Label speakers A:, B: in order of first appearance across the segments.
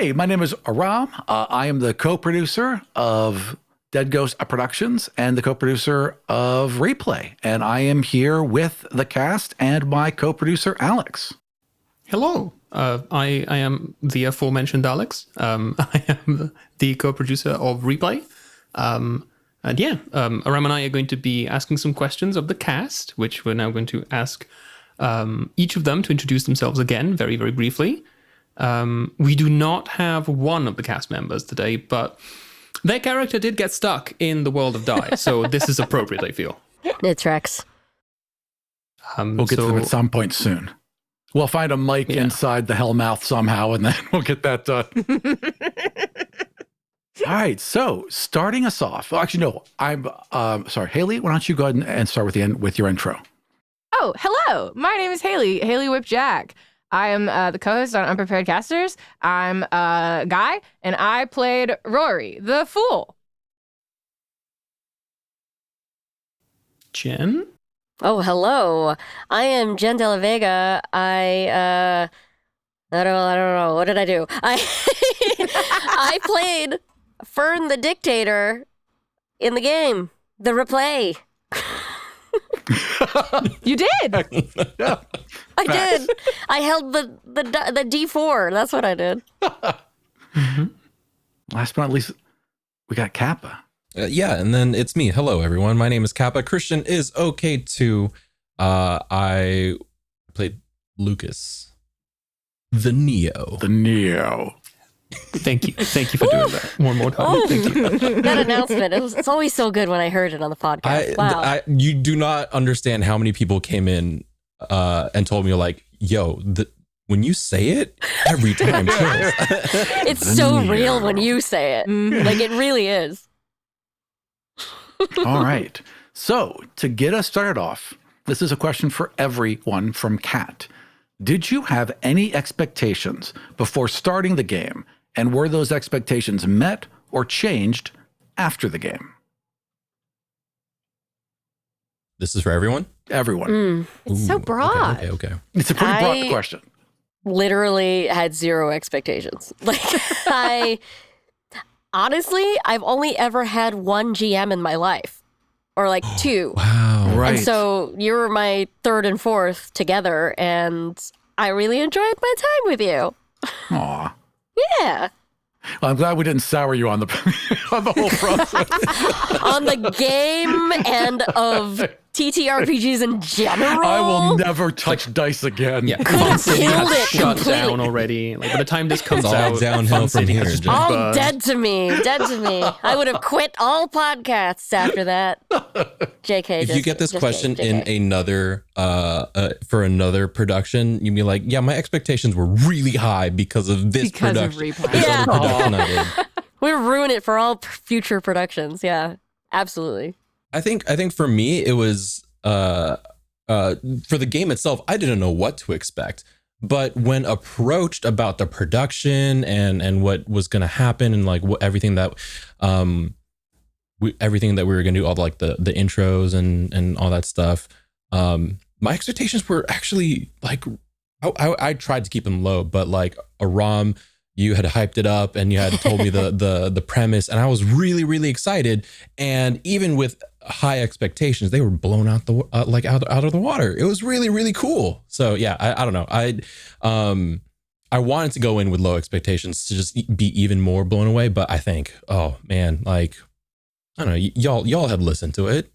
A: Hey, my name is Aram. I am the co-producer of Dead Ghost Productions and the co-producer of Replay. And I am here with the cast and my co-producer, Alex.
B: Hello. I am the aforementioned Alex. I am the co-producer of Replay. Aram and I are going to be asking some questions of the cast, which we're now going to ask each of them to introduce themselves again, very, very briefly. We do not have one of the cast members today, but their character did get stuck in the world of Die, so this is appropriate, I feel.
C: It's Rex.
A: We'll get to them at some point soon. We'll find a mic inside the Hellmouth somehow, and then we'll get that done. All right, so starting us off. Well, actually, no, I'm sorry. Haley, why don't you go ahead and start with your intro?
D: Oh, hello. My name is Haley Whipjack. I am the co-host on Unprepared Casters. I'm a guy, and I played Rory, the Fool.
B: Jen?
C: Oh, hello. I am Jen De La Vega. I don't know. What did I do? I played Fern the Dictator in the game, the replay.
D: You did?
A: Yeah.
C: I did. I held the D4. That's what I did.
B: Mm-hmm.
A: Last but not least, we got Kappa.
E: And then it's me. Hello, everyone. My name is Kappa. Christian is okay too. I played Lucas, the Neo.
A: The Neo.
B: Thank you for doing that one more time.
C: Oh,
B: Thank you.
C: that announcement. It's always so good when I heard it on the podcast. Wow.
E: You do not understand how many people came in and told me, like, yo, when you say it, every time kills.
C: It's so real when you say it. Like, it really is.
A: All right. So to get us started off, this is a question for everyone from Kat. Did you have any expectations before starting the game, and were those expectations met or changed after the game?
E: This is for everyone?
A: Everyone.
D: It's so broad.
E: Okay.
A: It's a pretty broad question.
C: Literally had zero expectations. Like, honestly, I've only ever had one GM in my life, or like two.
E: Wow.
A: Right.
C: And so you were my third and fourth together, and I really enjoyed my time with you.
A: Aw.
C: Yeah.
A: Well, I'm glad we didn't sour you on the whole process.
C: On the game and of TTRPGs in general.
A: I will never touch dice again.
B: Yeah,
C: Could have killed it
B: shut
C: completely.
B: down already. Like by the time this comes
E: It's all
B: out,
E: downhill
B: Fun
E: from
B: City
E: here,
B: has just
E: Jen.
C: All
B: burned.
C: dead to me. I would have quit all podcasts after that. JK.
E: If you get this question in another for another production, you'd be like, yeah, my expectations were really high because of this
D: Because of
E: production.
D: Replay.
E: This
C: Yeah.
E: other production I did.
C: we ruin it for all future productions. Yeah, absolutely.
E: I think for me it was for the game itself, I didn't know what to expect. But when approached about the production and what was going to happen and like everything that we were going to do, all like the intros and all that stuff, my expectations were actually like I tried to keep them low, but like Aram, you had hyped it up and you had told me the premise, and I was really, really excited. And even with high expectations, they were blown out out of the water. It was really, really cool. So yeah, I don't know. I wanted to go in with low expectations to just be even more blown away. But I think, oh man, like I don't know, y'all have listened to it.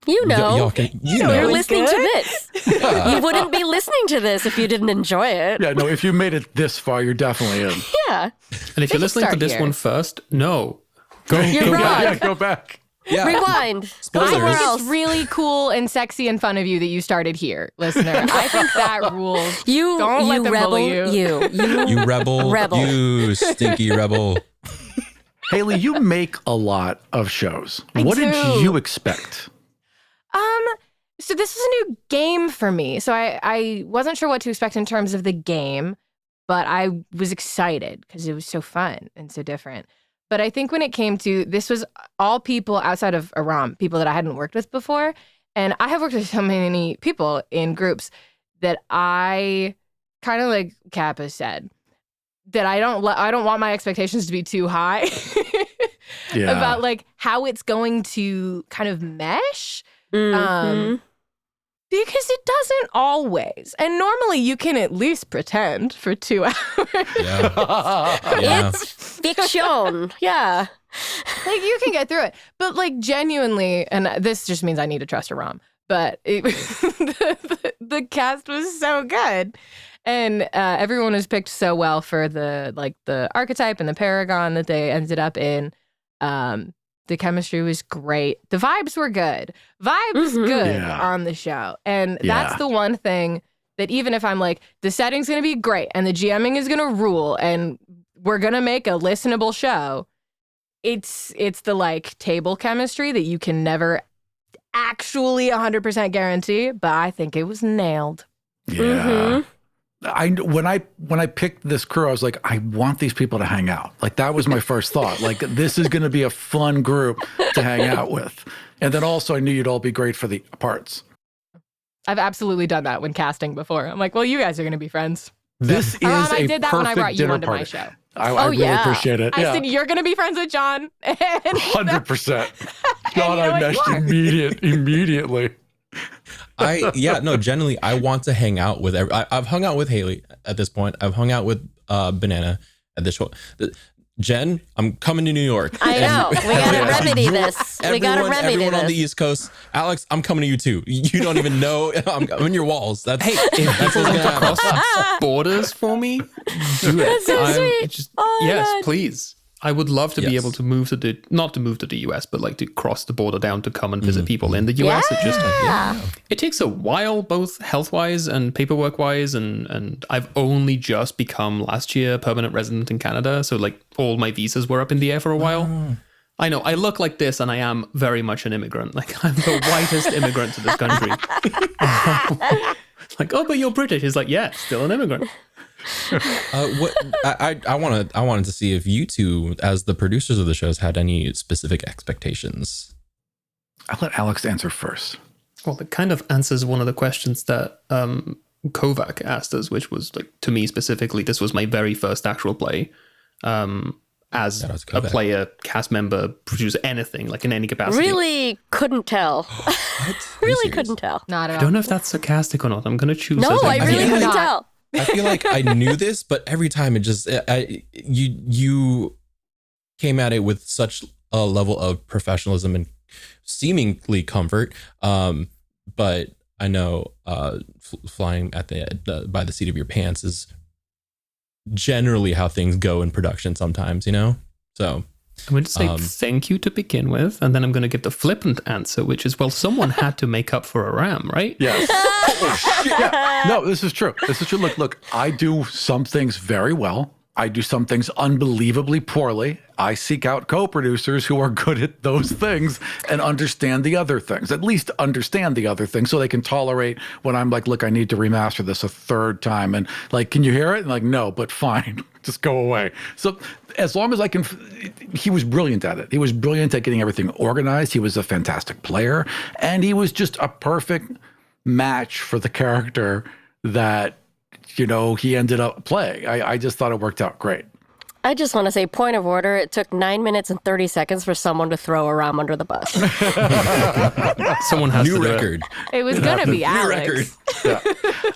C: You know,
E: Y'all can, you know.
C: you're listening to this.
E: Yeah.
C: You wouldn't be listening to this if you didn't enjoy it.
A: Yeah, no, if you made it this far, you're definitely in.
C: Yeah.
B: And if you're
D: should
B: listening to
D: start
B: this
D: here.
B: one first, no. Go
C: You're
B: back.
C: wrong.
A: Go back.
E: Yeah.
C: Rewind. Go
E: Spoilers.
C: somewhere
D: I think
C: else.
D: it's really cool and sexy and fun of you that you started here, listener. I think that rules.
C: You,
D: Don't let them
C: rebel,
D: bully you.
E: You rebel.
C: Rebel.
E: You stinky rebel.
A: Haley, you make a lot of shows. What did
D: do.
A: you expect?
D: So this was a new game for me. So I wasn't sure what to expect in terms of the game, but I was excited because it was so fun and so different. But I think when it came to, this was all people outside of Aram, people that I hadn't worked with before. And I have worked with so many people in groups that I, kind of like Kappa said, that I don't want my expectations to be too high about like how it's going to kind of mesh.
C: Mhm.
D: Because it doesn't always. And normally you can at least pretend for 2 hours.
E: Yeah.
C: It's fiction. Yeah.
D: Like you can get through it. But like genuinely, and this just means I need to trust a ROM, but the cast was so good. And everyone was picked so well for the archetype and the paragon that they ended up in. The chemistry was great. The vibes were good. Vibes good on the show. And that's the one thing that even if I'm like, the setting's going to be great and the GMing is going to rule and we're going to make a listenable show, it's the like table chemistry that you can never actually 100% guarantee, but I think it was nailed.
A: Yeah. When I picked this crew, I was like, I want these people to hang out. Like that was my first thought. Like this is going to be a fun group to hang out with. And then also I knew you'd all be great for the parts.
D: I've absolutely done that when casting before. I'm like, well, you guys are going to be friends.
A: This is
D: I did that when I brought you onto
A: party.
D: my show.
A: I really appreciate it.
D: I said, you're going to be friends with John.
A: 100%. John, I meshed immediately.
E: Generally, I want to hang out with I've hung out with Haley at this point. I've hung out with Banana at this point. Jen, I'm coming to New York.
C: I know. We gotta remedy this.
E: Everyone on the East Coast. Alex, I'm coming to you too. You don't even know. I'm in your walls. If
B: people want to cross borders for me, do it.
C: That's so sweet.
B: Yes,
C: God.
B: please. I would love to be able to move to not to move to the US, but like to cross the border down to come and visit people in the US.
C: Yeah.
B: It takes a while, both health wise and paperwork wise. And I've only just become last year permanent resident in Canada. So like all my visas were up in the air for a while. I know I look like this and I am very much an immigrant. Like I'm the whitest immigrant to this country. Like, oh, but you're British. He's like, yeah, still an immigrant.
E: I wanted to see if you two, as the producers of the shows, had any specific expectations.
A: I'll let Alex answer first.
B: Well, it kind of answers one of the questions that Kovac asked us, which was like, to me specifically, this was my very first actual play as a player, cast member, producer, anything, like in any capacity.
C: Really couldn't tell. Really couldn't tell.
D: Not at all.
B: I don't know if that's sarcastic or not. I'm going to choose.
C: No, I really couldn't tell.
E: I feel like I knew this, but every time it just you came at it with such a level of professionalism and seemingly comfort. But I know flying at by the seat of your pants is generally how things go in production sometimes, you know? So
B: I'm going to say thank you to begin with, and then I'm going to give the flippant answer, which is, well, someone had to make up for a ram, right?
A: Yes. Oh, shit. Yeah. No, this is true. Look, I do some things very well. I do some things unbelievably poorly. I seek out co-producers who are good at those things and understand the other things, at least understand the other things so they can tolerate when I'm like, look, I need to remaster this a third time. And like, can you hear it? And like, no, but fine, just go away. So as long as I can, he was brilliant at it. He was brilliant at getting everything organized. He was a fantastic player. And he was just a perfect match for the character that, you know, he ended up playing. I just thought it worked out great.
C: I just want to say, point of order, it took 9 minutes and 30 seconds for someone to throw a ram under the bus.
B: Someone has
E: new
B: to do
E: record.
D: It was going to be
E: New
D: Alex.
E: record.
A: Yeah.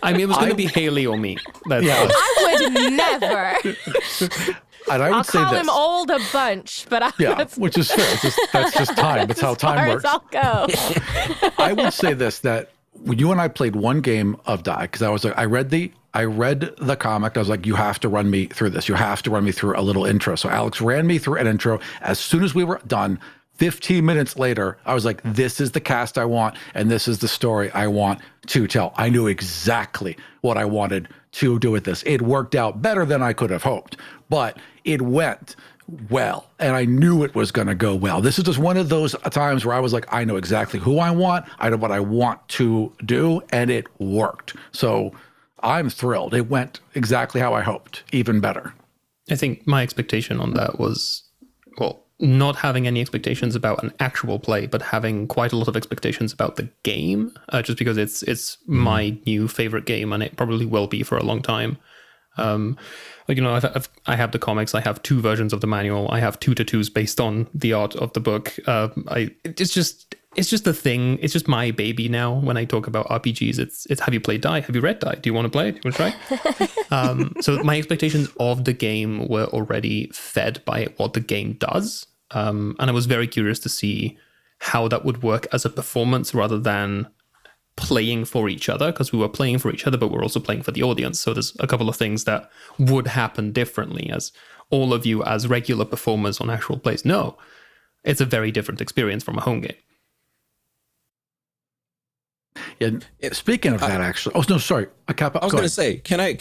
B: I mean, it was going to be Haley or me. That's
D: I would never.
A: And I would
D: I'll
A: say
D: call
A: this.
D: him old a bunch, but
A: Which is fair. That's just time. That's how time works.
D: I'll go.
A: I would say this, that when you and I played one game of Die, because I was like, I read the comic. I was like, you have to run me through this. You have to run me through a little intro. So Alex ran me through an intro. As soon as we were done, 15 minutes later, I was like, this is the cast I want, and this is the story I want to tell. I knew exactly what I wanted to do with this. It worked out better than I could have hoped, but it went well, and I knew it was going to go well. This is just one of those times where I was like, I know exactly who I want. I know what I want to do, and it worked. So I'm thrilled. It went exactly how I hoped, even better.
B: I think my expectation on that was, well, not having any expectations about an actual play, but having quite a lot of expectations about the game, just because it's my new favorite game, and it probably will be for a long time. Like, you know, I have the comics. I have 2 versions of the manual. I have 2 tattoos based on the art of the book. It's just a thing. It's just my baby now. When I talk about RPGs, it's have you played Die? Have you read Die? Do you want to play it? Do you want to try? So my expectations of the game were already fed by what the game does, and I was very curious to see how that would work as a performance rather than playing for each other, because we were playing for each other, but we're also playing for the audience. So there's a couple of things that would happen differently as all of you as regular performers on actual plays. No, it's a very different experience from a home game.
A: And speaking of that, actually, oh no, sorry, I
E: was going to say, can I,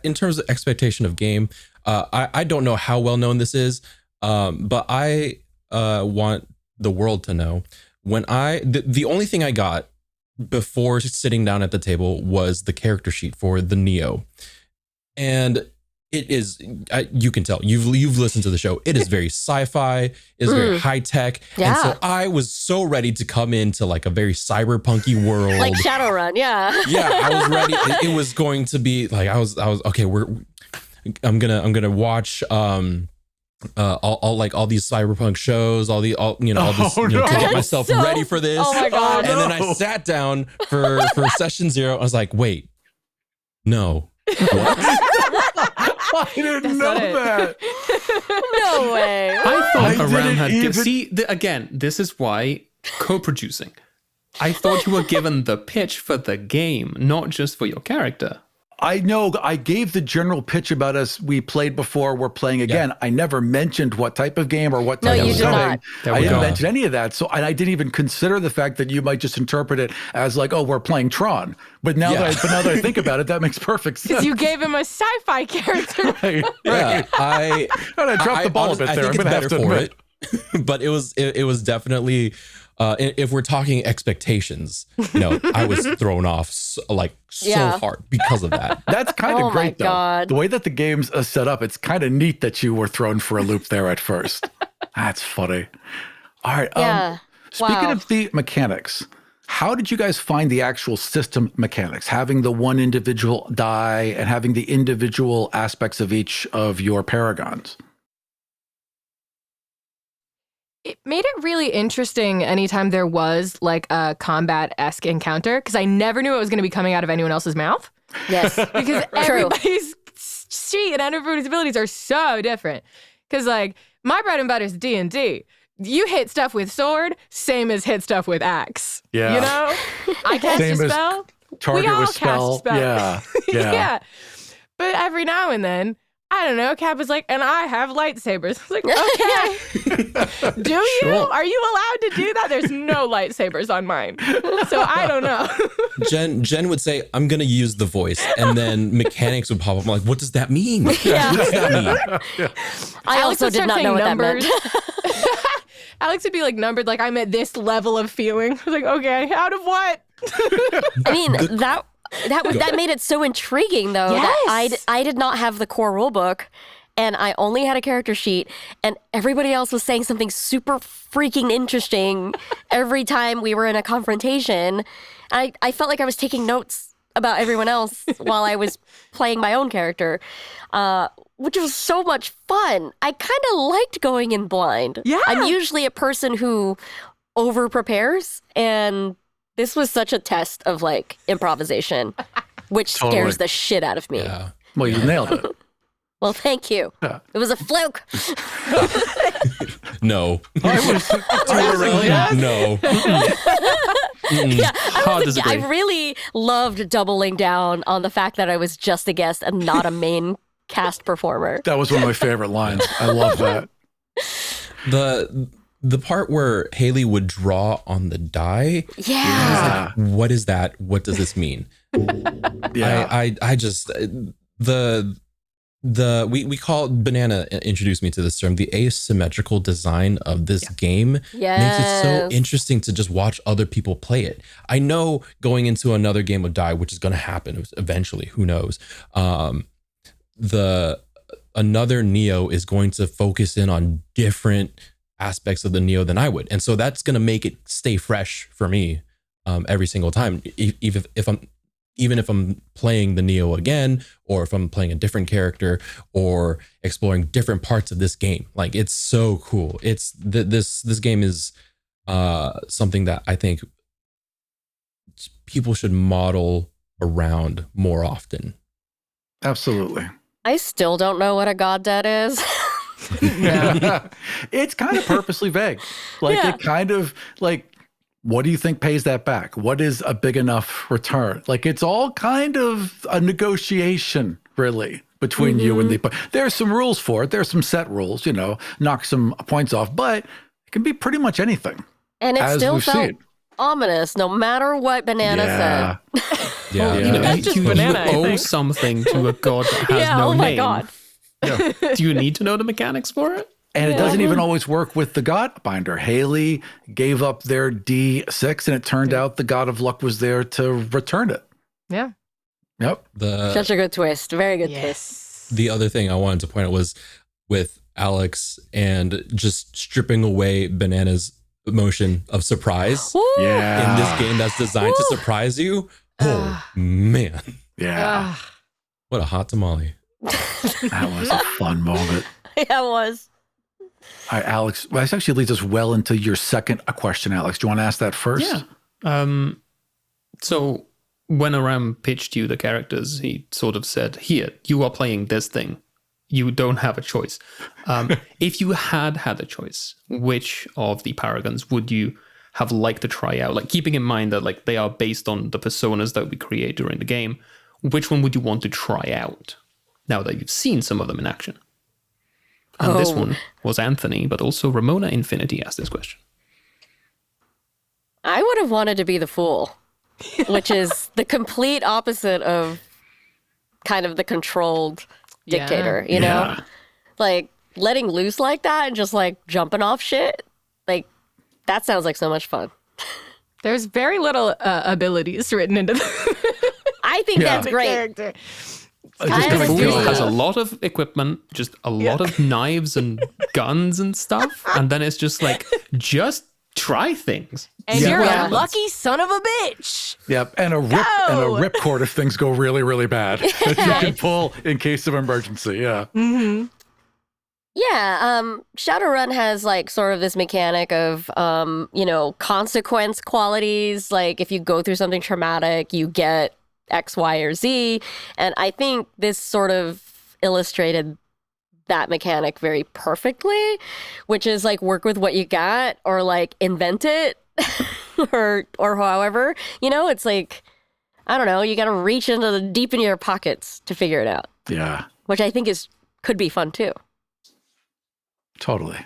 E: in terms of expectation of game, I don't know how well known this is, but I want the world to know when the only thing I got before sitting down at the table was the character sheet for the Neo, and it is, you can tell you've listened to the show. It is very sci-fi, is very high tech, and so I was so ready to come into like a very cyberpunky world,
C: like Shadowrun. Yeah,
E: I was ready. It was going to be like I was okay. I'm gonna watch all these cyberpunk shows, all this, to get myself ready for this.
C: Oh my god!
E: And then I sat down for session 0. I was like, wait, no, what?
A: I didn't know that.
C: No way.
B: I thought
A: I
B: Aram had
A: didn't
B: see again. This is why co-producing. I thought you were given the pitch for the game, not just for your character.
A: I know I gave the general pitch about us. We played before. We're playing again. I never mentioned what type of game or what type of
C: you did
A: setting.
C: not.
A: I didn't mention any of that. So and I didn't even consider the fact that you might just interpret it as like, oh, we're playing Tron. But now that I think about it, that makes perfect sense.
D: Because you gave him a sci-fi character.
A: Right.
E: Yeah,
A: I dropped the ball a bit there.
E: I think
A: I'm gonna have
E: it's
A: to
E: better for
A: admit.
E: it, but it was definitely. If we're talking expectations, I was thrown off so hard because of that.
A: That's kind of great, though.
C: God.
A: The way that the game's set up, it's kind of neat that you were thrown for a loop there at first. That's funny. All right.
C: Yeah.
A: Speaking
C: Wow.
A: of the mechanics, how did you guys find the actual system mechanics? Having the one individual die and having the individual aspects of each of your paragons?
D: It made it really interesting anytime there was like a combat-esque encounter, because I never knew it was going to be coming out of anyone else's mouth.
C: Yes.
D: Because everybody's sheet and everybody's abilities are so different. Because like my bread and butter is D&D. You hit stuff with sword, same as hit stuff with axe.
A: Yeah.
D: You know? I cast
A: Same
D: a
A: as
D: spell.
A: Target
D: we all
A: with
D: cast
A: spell.
D: a spell.
A: Yeah.
D: Yeah. But every now and then, I don't know, Cap was like, and I have lightsabers. I was like, okay. Do you?
E: Sure.
D: Are you allowed to do that? There's no lightsabers on mine. So I don't know.
E: Jen would say, I'm going to use the voice. And then mechanics would pop up. I'm like, what does that mean?
C: Yeah.
E: What does that mean?
C: I
D: Alex
C: also
D: would
C: did
D: start
C: not
D: saying
C: know what
D: numbers.
C: that meant.
D: Alex would be like numbered, like I'm at this level of feeling. I was like, okay, out of what?
C: I mean, that made it so intriguing, though, that
D: Yes.
C: I did not have the core rule book, and I only had a character sheet, and everybody else was saying something super freaking interesting every time we were in a confrontation. I felt like I was taking notes about everyone else while I was playing my own character, which was so much fun. I kind of liked going in blind.
D: Yeah.
C: I'm usually a person who over prepares, and this was such a test of like improvisation, which
A: Totally.
C: scares the shit out of me.
E: Yeah.
A: Well, you nailed it.
C: Well, thank you.
A: Yeah.
C: It was a fluke.
E: No.
A: Really?
E: No.
C: Yeah,
B: Hard as a
C: I
B: grave.
C: really loved doubling down on the fact that I was just a guest and not a main cast performer.
A: That was one of my favorite lines. I love that.
E: The part where Haley would draw on the die,
C: Yeah.
E: what is that? What does this mean?
A: Yeah.
E: I just we call Banana introduced me to this term, the asymmetrical design of this game makes it so
C: Yes.
E: interesting to just watch other people play it. I know going into another game of Die, which is going to happen eventually, who knows? Another Neo is going to focus in on different aspects of the Neo than I would, and so that's going to make it stay fresh for me every single time. Even if I'm even if I'm playing the Neo again, or if I'm playing a different character, or exploring different parts of this game. Like, it's so cool. It's this game is something that I think people should model around more often.
A: Absolutely.
C: I still don't know what a god debt is.
A: It's kind of purposely vague. Like
C: Yeah.
A: it kind of like, what do you think pays that back? What is a big enough return? Like it's all kind of a negotiation, really, between you and the. There's some rules for it. There's some set rules, knock some points off, but it can be pretty much anything.
C: And it
A: As
C: still
A: we've
C: felt
A: seen.
C: ominous, no matter what Banana said.
E: Yeah,
A: Yeah.
D: That's just banana, I
B: owe
D: think.
B: something to a god that has
C: Yeah,
B: no
C: oh my
B: name.
C: God.
B: Do you need to know the mechanics for it?
A: And it doesn't even always work with the God binder. Haley gave up their D6, and it turned out the God of Luck was there to return it.
D: Yeah.
A: Yep.
C: Such a good twist. Very good twist.
D: Yes.
E: The other thing I wanted to point out was with Alex and just stripping away Banana's emotion of surprise
C: Woo!
A: Yeah.
E: in this game that's designed to surprise you. Oh man,
A: Yeah.
E: what a hot tamale!
A: That was a fun moment.
C: Yeah, it was.
A: All right, Alex, well, this actually leads us well into your second question, Alex. Do you want to ask that first?
B: Yeah. So when Aram pitched you the characters, he sort of said, "Here, you are playing this thing. You don't have a choice." If you had a choice, which of the Paragons would you have liked to try out? Like keeping in mind that like they are based on the personas that we create during the game, which one would you want to try out now that you've seen some of them in action? And this one was Anthony, but also Ramona Infinity asked this question.
C: I would have wanted to be the fool, which is the complete opposite of kind of the controlled dictator, you know? Like letting loose like that and just like jumping off shit. Like that sounds like so much fun.
D: There's very little abilities written into the
C: I think that's great.
D: character.
A: Just
C: I
A: gonna
C: agree.
A: kill
B: Fool
A: it.
B: has a lot of equipment, just a lot of knives and guns and stuff. And then it's just like, just try things.
D: And
B: See
D: you're
B: what
D: a
B: happens.
D: lucky son of a bitch.
A: Yep. And a ripcord if things go really, really bad that you can pull in case of emergency. Yeah.
C: Yeah, Shadowrun has like sort of this mechanic of consequence qualities. Like if you go through something traumatic, you get X, Y, or Z. And I think this sort of illustrated that mechanic very perfectly, which is like work with what you got or like invent it or however, it's like, I don't know, you got to reach into the deep into your pockets to figure it out,
A: Yeah.
C: which I think could be fun too.
A: Totally.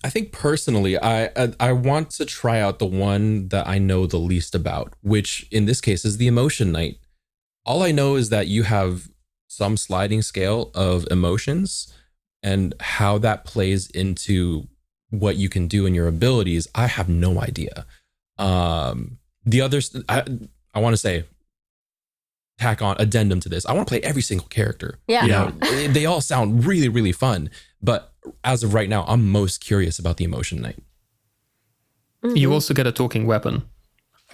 E: I think personally, I want to try out the one that I know the least about, which in this case is the Emotion Knight. All I know is that you have some sliding scale of emotions, and how that plays into what you can do in your abilities, I have no idea. The others, I want to say, tack on addendum to this. I want to play every single character.
C: Yeah.
E: You know, they all sound really, really fun. But as of right now, I'm most curious about the Emotion Knight.
B: You also get a talking weapon,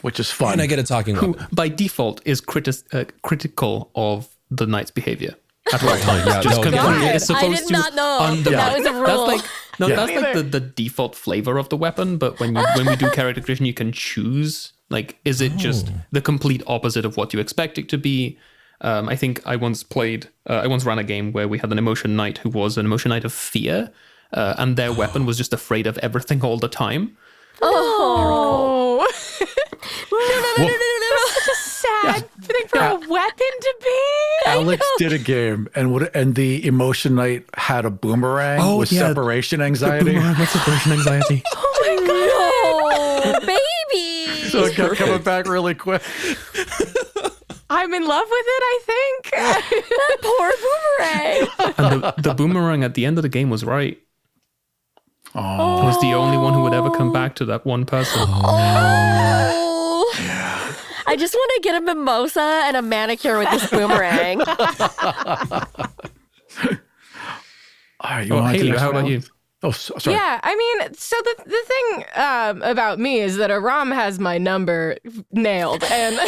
A: Which is fun.
E: And I get a talking
B: who
E: weapon.
B: by default is critical of the knight's behavior at all times.
E: Yeah,
B: Just
E: no,
B: completely
E: yeah.
B: is supposed
C: I did
B: to
C: not know
B: undermine.
C: that was a rule.
B: That's like the default flavor of the weapon. But when we do character creation, you can choose. Like, is it just the complete opposite of what you expect it to be? I think I once ran a game where we had an Emotion Knight who was an Emotion Knight of fear, and their weapon was just afraid of everything all the time.
D: Oh.
C: No.
D: Such a sad thing for a weapon to be.
A: Alex did a game, and the Emotion Knight had a boomerang with separation anxiety.
B: With separation anxiety.
C: Oh my god. No, baby.
A: So it kept coming back really quick.
D: I'm in love with it, I think.
C: That poor boomerang.
B: And the boomerang at the end of the game was right.
A: Oh.
B: It was the only one who would ever come back to that one person.
C: Oh. I just want to get a mimosa and a manicure with this boomerang.
A: All right, you
B: Oh,
A: want to
B: Haley,
A: do
B: how about you?
A: Oh, sorry.
D: Yeah, I mean, so the thing about me is that Aram has my number nailed, and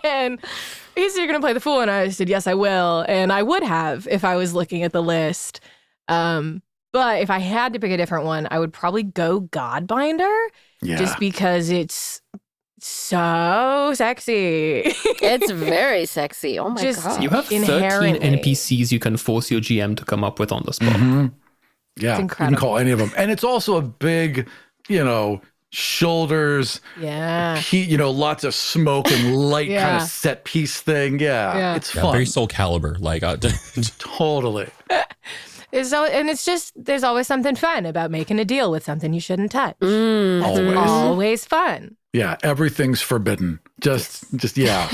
D: and he said, "You're gonna play the fool," and I said, "Yes, I will," and I would have if I was looking at the list. But if I had to pick a different one, I would probably go Godbinder, just because it's so sexy.
C: It's very sexy. Oh my god!
B: You have 13
D: Inherently.
B: NPCs you can force your GM to come up with on the spot.
A: Mm-hmm. Yeah,
D: It's
A: you
D: incredible.
A: can call any of them. And it's also a big, shoulders,
D: Yeah.
A: lots of smoke and light kind
D: Yeah.
A: of set piece thing. Yeah. It's
E: Yeah,
A: fun.
E: very Soul Calibur. Like,
A: Totally.
D: It's just there's always something fun about making a deal with something you shouldn't touch.
A: Always.
D: Always fun.
A: Yeah, everything's forbidden. Just yeah.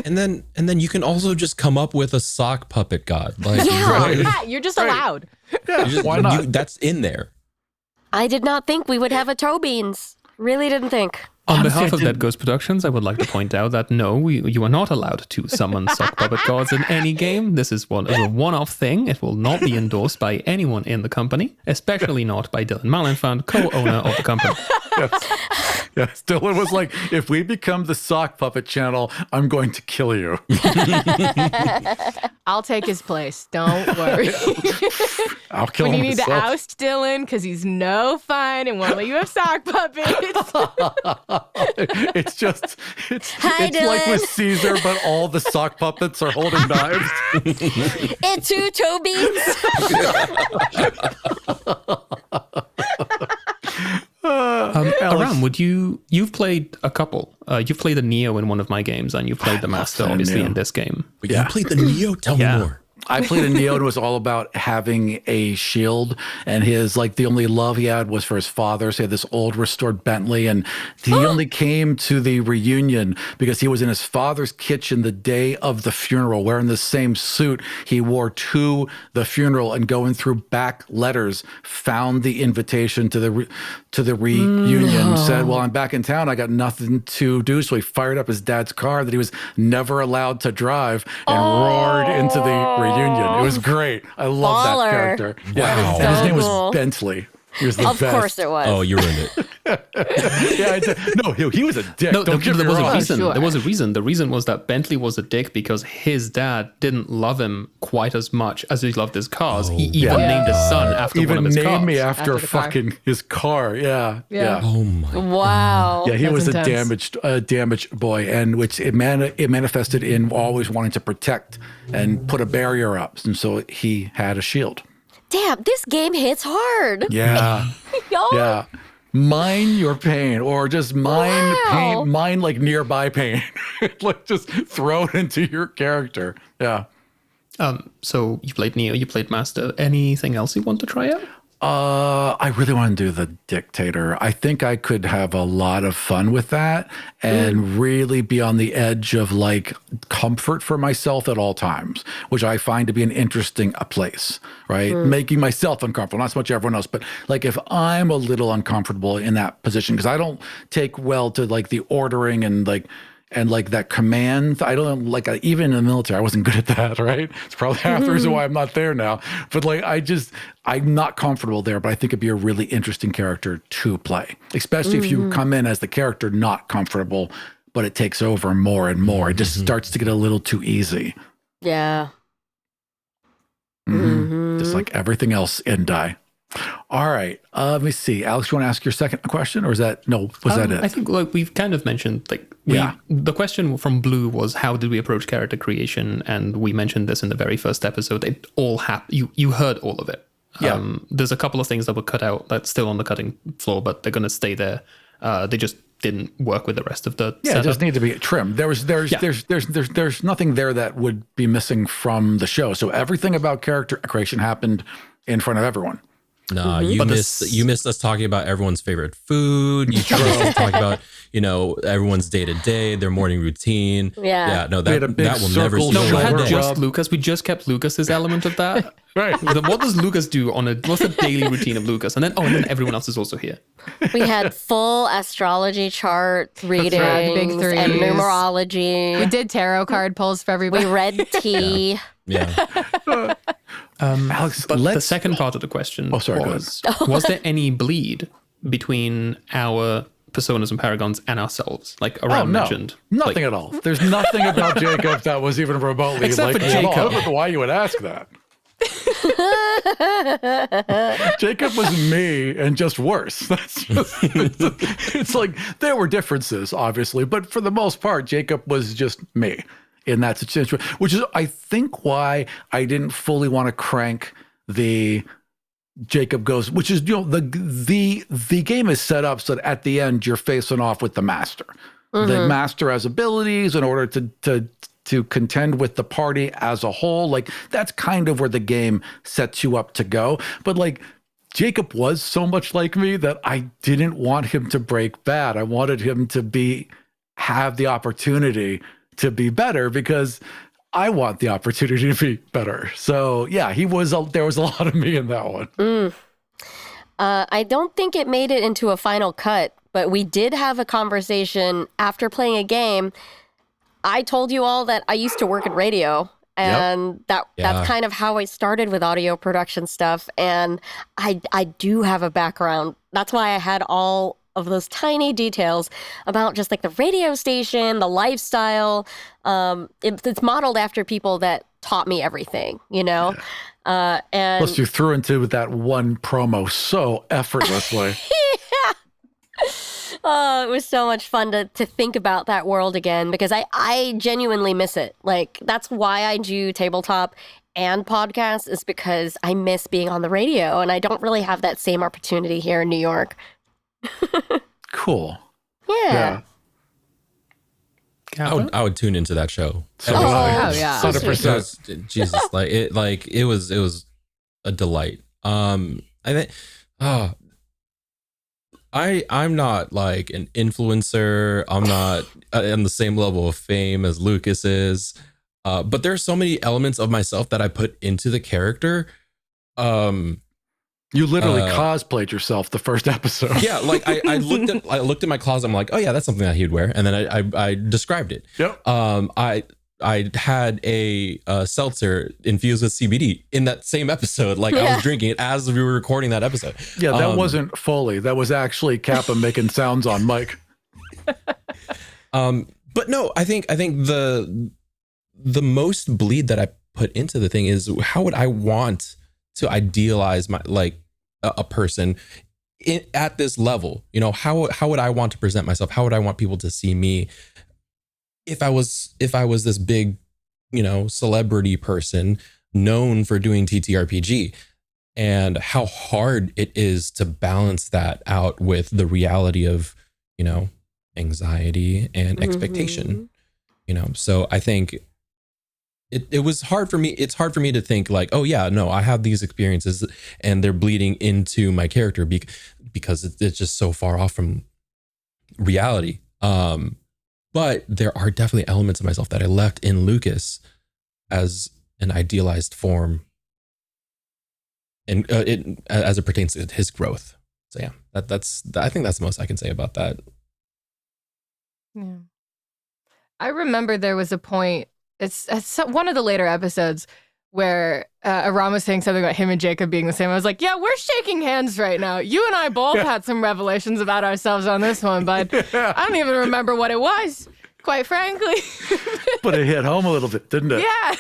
E: and then you can also just come up with a sock puppet god. Like,
D: Yeah, you're just allowed.
A: Why not?
E: That's in there.
C: I did not think we would have a toe beans. Really didn't think.
B: On
A: Honestly,
B: behalf
A: I
B: of
A: didn't-
B: Dead Ghost Productions, I would like to point out that no, you are not allowed to summon sock puppet gods in any game. This is a one-off thing. It will not be endorsed by anyone in the company, especially not by Dylan Malenfant, co-owner of the company.
A: Yes, Dylan was like, if we become the sock puppet channel, I'm going to kill you.
D: I'll take his place. Don't worry.
A: I'll kill
D: When
A: him
D: you need to
A: myself.
D: oust Dylan because he's no fun and won't let you have sock puppets.
A: It's just it's
C: Hi,
A: it's like with
C: Dylan.
A: Caesar, but all the sock puppets are holding knives.
C: It's two toe beans.
B: Aram, you've played a couple. You've played the Neo in one of my games, and you've played the Master,
A: playing
B: obviously,
A: Neo.
B: in this game.
E: But you played the Neo. Tell me more.
A: I played a Neo and it was all about having a shield, and his the only love he had was for his father. So he had this old restored Bentley, and he only came to the reunion because he was in his father's kitchen the day of the funeral, wearing the same suit he wore to the funeral, and going through back letters found the invitation to the reunion. Said, "Well, I'm back in town. I got nothing to do." So he fired up his dad's car that he was never allowed to drive and roared into the reunion. It was great. I love
C: Baller.
A: that character. Yeah,
E: Wow.
A: and his name
C: cool.
A: was Bentley. He was the
C: Of
A: best.
C: course it was.
E: Oh, you ruined it.
A: Yeah, no, he was a dick.
B: No,
A: Don't get me
B: there was a
A: wrong.
B: reason.
D: Sure.
B: There was a reason. The reason was that Bentley was a dick because his dad didn't love him quite as much as he loved his cars. He even named his son after one
A: Even
B: of his
A: named
B: cars.
A: me after
D: After the car.
A: fucking his car. Yeah.
D: Yeah.
E: Oh my.
C: Wow.
A: Yeah, he
D: That's
A: was
D: intense.
A: a damaged boy, and which it manifested in always wanting to protect and put a barrier up, and so he had a shield.
C: Damn, this game hits hard.
A: Yeah,
C: Y'all.
A: yeah. Mine your pain, or just mine
C: Wow.
A: pain, mine like nearby pain, like just throw it into your character. Yeah.
B: So you played Neo, you played Master. Anything else you want to try out?
A: I really want to do the Dictator. I think I could have a lot of fun with that and really be on the edge of comfort for myself at all times, which I find to be an interesting place, right? Making myself uncomfortable, not so much everyone else, but if I'm a little uncomfortable in that position, because I don't take well to the ordering and that command. I don't even in the military, I wasn't good at that, right? It's probably half the reason why I'm not there now. But I'm not comfortable there, but I think it'd be a really interesting character to play, especially if you come in as the character not comfortable, but it takes over more and more. It just starts to get a little too easy.
C: Yeah.
A: Just like everything else in Die. All right. Let me see. Alex, you want to ask your second question, or was that it?
B: I think we've kind of mentioned
A: Yeah.
B: the question from Blue was how did we approach character creation, and we mentioned this in the very first episode. It all happened. You heard all of it.
A: Yeah.
B: There's a couple of things that were cut out that's still on the cutting floor, but they're going to stay there. They just didn't work with the rest of the
A: Yeah, it
B: setup.
A: just need to be trimmed. There's nothing there that would be missing from the show. So everything about character creation happened in front of everyone.
E: Nah, you
B: But
E: missed us talking about everyone's favorite food. You missed us talking about everyone's day to day, their morning routine.
C: Yeah.
E: No,
A: We had a big
E: that will never
A: circle
E: see
B: No, we
E: the
B: had
A: shoulder
E: day.
B: just
A: rub.
B: Lucas. We just kept Lucas's element of that.
A: Right.
B: What does Lucas do what's the daily routine of Lucas? And then everyone else is also here.
C: We had full astrology chart readings
D: right, big
C: and
D: threes. We
C: numerology.
D: did tarot card pulls for everybody.
C: We read tea.
E: Yeah.
A: Alex,
B: But the
A: let's.
B: second part of the question
A: sorry, go
B: was there any bleed between our personas and paragons and ourselves? Like Aram mentioned.
A: Nothing at all. There's nothing about Jacob that was even remotely
B: Except
A: like
B: for
A: me at all.
B: Jacob.
A: I don't know why you would ask that. Jacob was me and just worse. That's just, it's like there were differences, obviously, but for the most part, Jacob was just me in that situation, which is, I think, why I didn't fully want to crank the Jacob goes, which is, the game is set up so that at the end you're facing off with the master. The master has abilities in order to contend with the party as a whole. Like, that's kind of where the game sets you up to go. But like, Jacob was so much like me that I didn't want him to break bad. I wanted him to have the opportunity to be better, because I want the opportunity to be better. So yeah, there was a lot of me in that one.
C: I don't think it made it into a final cut, but we did have a conversation after playing a game. I told you all that I used to work in radio, and that's kind of how I started with audio production stuff. And I do have a background. That's why I had all of those tiny details about just like the radio station, the lifestyle. It's modeled after people that taught me everything, and
A: Plus you threw into that one promo so effortlessly.
C: Oh, it was so much fun to think about that world again, because I genuinely miss it. Like, that's why I do tabletop and podcasts, is because I miss being on the radio, and I don't really have that same opportunity here in New York.
A: Cool.
C: Yeah.
E: I would tune into that show.
A: So
D: yeah.
A: 100%.
E: Jesus, it was a delight. I think, I'm not like an influencer. I'm not on the same level of fame as Lucas is. But there's so many elements of myself that I put into the character.
A: You literally cosplayed yourself the first episode.
E: Yeah, like I looked at my closet. I'm like, oh yeah, that's something that he'd wear, and then I described it.
A: Yep.
E: I had a seltzer infused with CBD in that same episode. Like, I was drinking it as we were recording that episode.
A: Yeah, that wasn't Foley. That was actually Kappa making sounds on mic.
E: But no, I think the most bleed that I put into the thing is, how would I want to idealize a person at this level? How would I want to present myself? How would I want people to see me if I was this big, celebrity person known for doing TTRPG? And how hard it is to balance that out with the reality of, anxiety and expectation. So I think it was hard for me. It's hard for me to think like, oh yeah, no, I have these experiences and they're bleeding into my character because it's just so far off from reality. But there are definitely elements of myself that I left in Lucas as an idealized form, and as it pertains to his growth. So yeah, I think that's the most I can say about that.
D: Yeah. I remember there was a point. It's one of the later episodes where Aram was saying something about him and Jacob being the same. I was like, yeah, we're shaking hands right now. You and I both had some revelations about ourselves on this one, but I don't even remember what it was, quite frankly.
A: But it hit home a little bit, didn't it?
D: Yeah.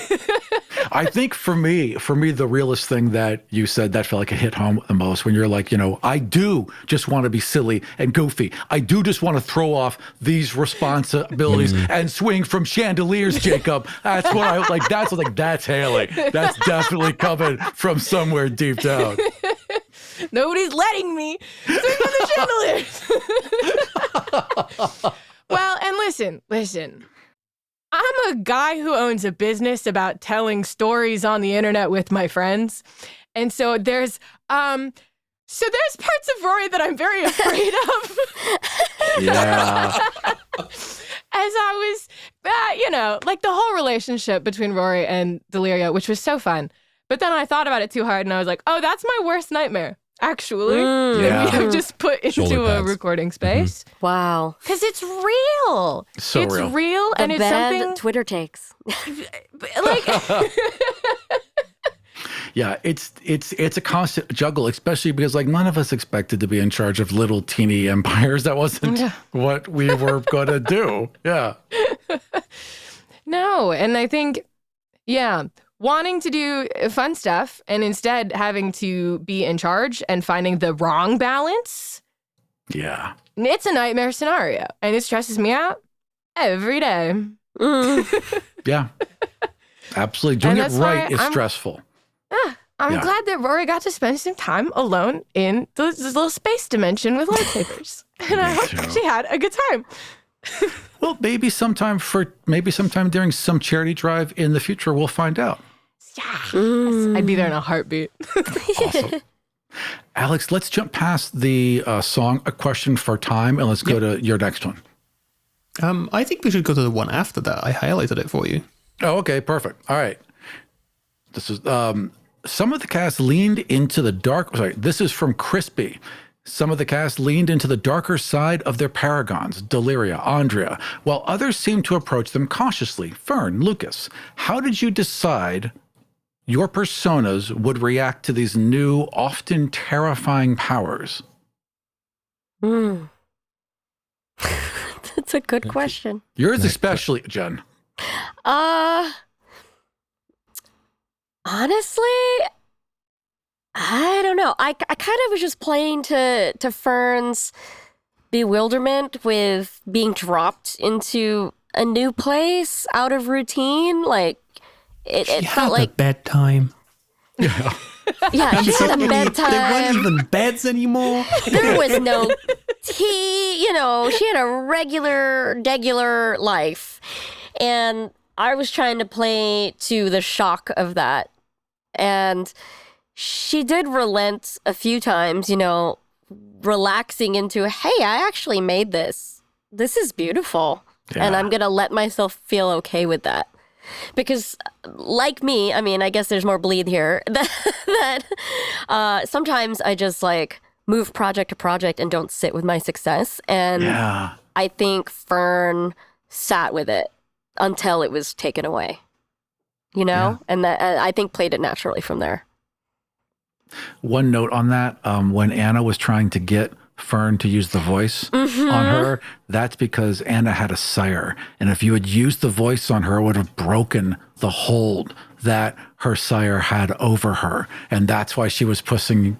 A: I think for me, the realest thing that you said that felt like it hit home the most, when you're like, I do just want to be silly and goofy. I do just want to throw off these responsibilities and swing from chandeliers, Jacob. That's what I like. That's Haley. That's definitely coming from somewhere deep down.
D: Nobody's letting me swing from the chandeliers. Well, and listen. I'm a guy who owns a business about telling stories on the internet with my friends. And so there's parts of Rory that I'm very afraid of.
A: Yeah.
D: As I was, like the whole relationship between Rory and Deliria, which was so fun. But then I thought about it too hard and I was like, oh, that's my worst nightmare. Actually, that we have just put into a recording space.
C: Wow.
D: Because it's real. It's real.
C: The
D: and it's
C: bad
D: something
C: Twitter takes.
D: like
A: Yeah, it's a constant juggle, especially because like none of us expected to be in charge of little teeny empires. That wasn't what we were going to do. Yeah.
D: No, and I think, wanting to do fun stuff and instead having to be in charge and finding the wrong balance,
A: Yeah.
D: it's a nightmare scenario, and it stresses me out every day.
A: Yeah. Absolutely. Doing
D: And
A: it
D: that's why
A: right is
D: I'm-
A: stressful.
D: I'm
A: Yeah.
D: glad that Rory got to spend some time alone in this little space dimension with lightsabers. And I hope
A: too.
D: she had a good time.
A: Well, maybe sometime during some charity drive in the future, we'll find out.
D: Yeah. I'd be there in a heartbeat.
A: Awesome. Alex, let's jump past the song, A Question for Time, and let's go to your next one.
B: I think we should go to the one after that. I highlighted it for you.
A: Oh, okay, perfect. All right. This is some of the cast leaned into the dark. Sorry, this is from Crispy. Some of the cast leaned into the darker side of their paragons, Deliria, Andrea, while others seemed to approach them cautiously. Fern, Lucas, how did you decide your personas would react to these new, often terrifying powers?
C: That's a good question.
A: Yours especially, Jen.
C: Honestly, I don't know. I kind of was just playing to Fern's bewilderment with being dropped into a new place out of routine. Like it felt like
B: bedtime.
A: Yeah.
C: yeah, she had a
B: There weren't
C: bedtime.
B: even beds anymore.
C: There was no tea. You know, she had a regular life, and I was trying to play to the shock of that. And she did relent a few times, you know, relaxing into, hey, I actually made this. This is beautiful. And
A: Yeah.
C: I'm going to let myself feel okay with that. Because like me, I mean, I guess there's more bleed here, that sometimes I just like move project to project and don't sit with my success. And
A: Yeah.
C: I think Fern sat with it until it was taken away, you know? And that I think played it naturally from there.
A: One note on that, when Anna was trying to get Fern to use the voice on her, that's because Anna had a sire. And if you had used the voice on her, it would have broken the hold that her sire had over her. And that's why she was pushing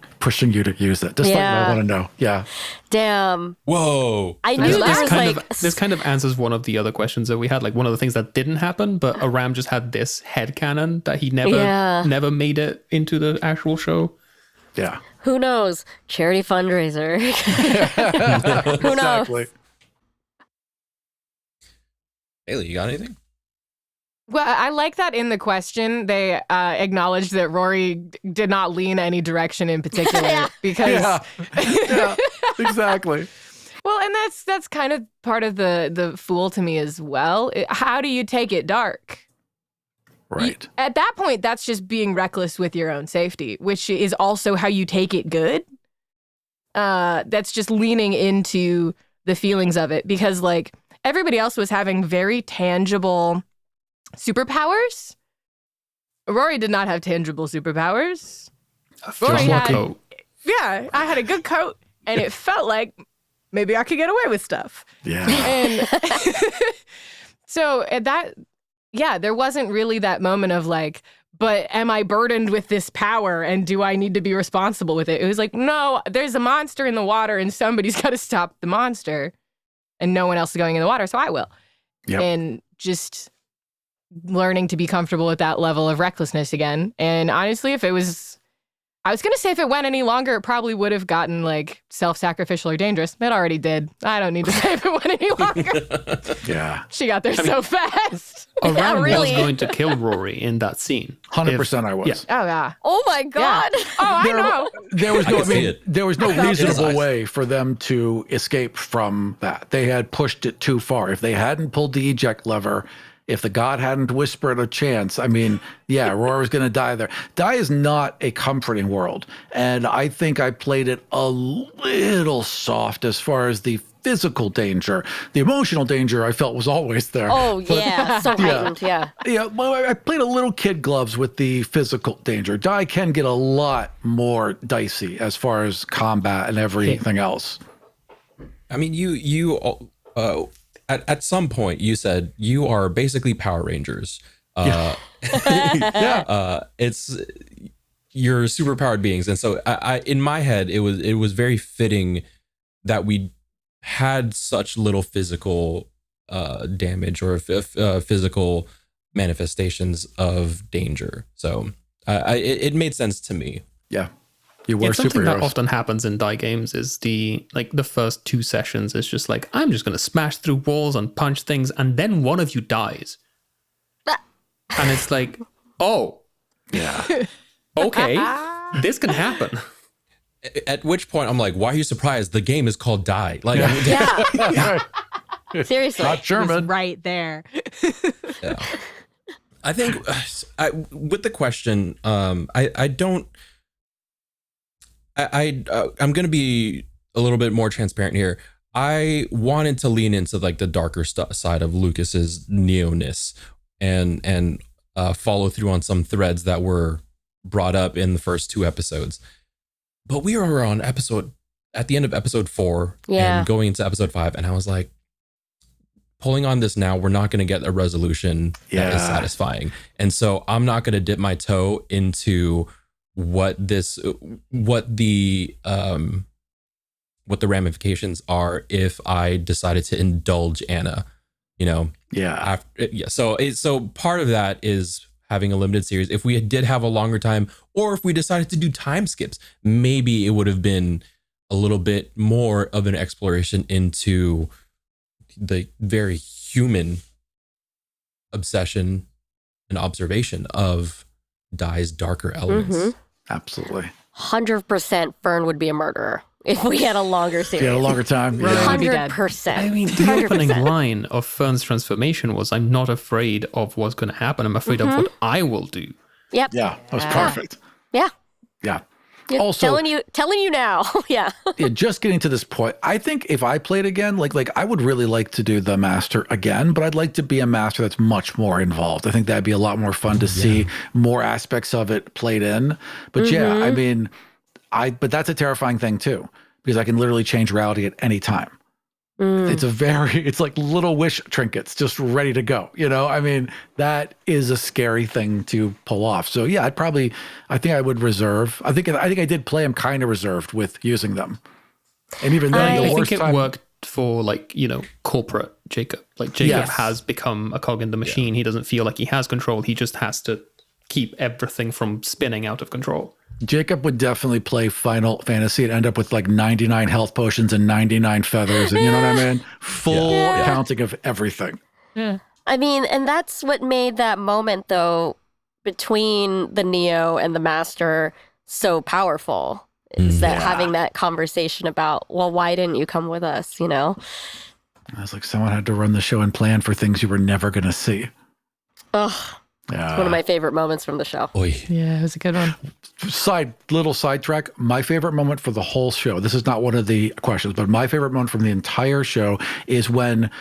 A: you to use it. Just like I want to know. Yeah.
C: Damn.
E: Whoa.
C: I knew there was like...
B: This kind of answers one of the other questions that we had. Like one of the things that didn't happen, but Aram just had this headcanon that he never made it into the actual show.
A: Yeah.
C: Who knows? Charity fundraiser. Who knows?
A: Exactly.
E: Haley, you got anything?
D: Well, I like that in the question, they acknowledged that Rory did not lean any direction in particular because...
A: Yeah, exactly.
D: Well, and that's kind of part of the fool to me as well. How do you take it dark?
A: Right.
D: At that point, that's just being reckless with your own safety, which is also how you take it good. That's just leaning into the feelings of it because, like, everybody else was having very tangible superpowers. Rory did not have tangible superpowers. Rory
B: Just
D: had,
B: coat.
D: yeah, I had a good coat, and it felt like maybe I could get away with stuff.
A: Yeah.
D: And so at that, yeah, there wasn't really that moment of like, but am I burdened with this power and do I need to be responsible with it? It was like, no, there's a monster in the water and somebody's got to stop the monster and no one else is going in the water, so I will.
A: Yep.
D: And just learning to be comfortable with that level of recklessness again. And honestly, if it was, I was going to say if it went any longer, it probably would have gotten like self-sacrificial or dangerous. It already did. I don't need to say if it went any longer.
A: Yeah.
D: She got there so fast.
B: Aram
C: really.
B: was going to kill Rory in that scene.
A: 100% I was.
B: Yeah.
D: Oh, yeah.
C: Oh my God.
D: Oh, I know.
A: There was no,
E: can see it.
A: there was no
E: felt his
A: reasonable
E: eyes.
A: way for them to escape from that. They had pushed it too far. If they hadn't pulled the eject lever, if the god hadn't whispered a chance, I mean, yeah, Aurora was going to die there. Die is not a comforting world. And I think I played it a little soft as far as the physical danger. The emotional danger I felt was always there.
C: Oh, yeah. So heightened. Yeah.
A: Yeah, well, I played a little kid gloves with the physical danger. Die can get a lot more dicey as far as combat and everything else.
E: I mean, at some point you said you are basically Power Rangers. It's you're superpowered beings, and so I in my head it was very fitting that we had such little physical damage or physical manifestations of danger. So it made sense to me.
A: Yeah. You were
B: Something that
A: superheroes.
B: often happens in die games is the first 2 sessions is just like, I'm just going to smash through walls and punch things, and then one of you dies. And it's like, oh,
A: Yeah.
B: okay, this can happen.
E: At which point I'm like, why are you surprised? The game is called Die. Like,
C: Yeah. Seriously.
A: Not German.
D: right there.
E: yeah. I think with the question, I'm going to be a little bit more transparent here. I wanted to lean into like the darker side of Lucas's neo-ness and follow through on some threads that were brought up in the first 2 episodes. But we were at the end of episode 4 and going into episode 5, and I was like, pulling on this now, we're not going to get a resolution that is satisfying. And so I'm not going to dip my toe into what the ramifications are if I decided to indulge Anna, you know?
A: Yeah.
E: So part of that is having a limited series. If we did have a longer time, or if we decided to do time skips, maybe it would have been a little bit more of an exploration into the very human obsession and observation of Die's darker elements.
C: Mm-hmm.
A: Absolutely.
C: 100% Fern would be a murderer if we had a longer series.
A: Yeah, a longer time.
D: Right.
A: Yeah.
D: I'd be dead.
C: 100%.
B: I mean, the opening line of Fern's transformation was, I'm not afraid of what's going to happen. I'm afraid of what I will do.
C: Yep.
A: Yeah, that was perfect.
C: Yeah.
A: Yeah.
C: Yeah.
A: Also-
C: telling you now. Yeah.
A: Yeah, just getting to this point, I think if I played again, like I would really like to do the master again, but I'd like to be a master that's much more involved. I think that'd be a lot more fun to see more aspects of it played in. But yeah, I mean, but that's a terrifying thing too, because I can literally change reality at any time. It's like little wish trinkets just ready to go. You know, I mean, that is a scary thing to pull off. So yeah, I think I would reserve. I think I did play them kind of reserved with using them. And even then,
B: I think it worked for corporate Jacob. Like Jacob has become a cog in the machine. He doesn't feel like he has control. He just has to keep everything from spinning out of control.
A: Jacob would definitely play Final Fantasy and end up with like 99 health potions and 99 feathers. And you know what I mean? Full counting of everything.
D: Yeah.
C: I mean, and that's what made that moment, though, between the Neo and the Master so powerful. Is that having that conversation about, well, why didn't you come with us, you know?
A: I was like, someone had to run the show and plan for things you were never going to see.
C: Ugh.
A: Yeah.
C: It's one of my favorite moments from the show.
E: Oy.
D: Yeah, it was a good one.
A: Little sidetrack. My favorite moment for the whole show, this is not one of the questions, but my favorite moment from the entire show is when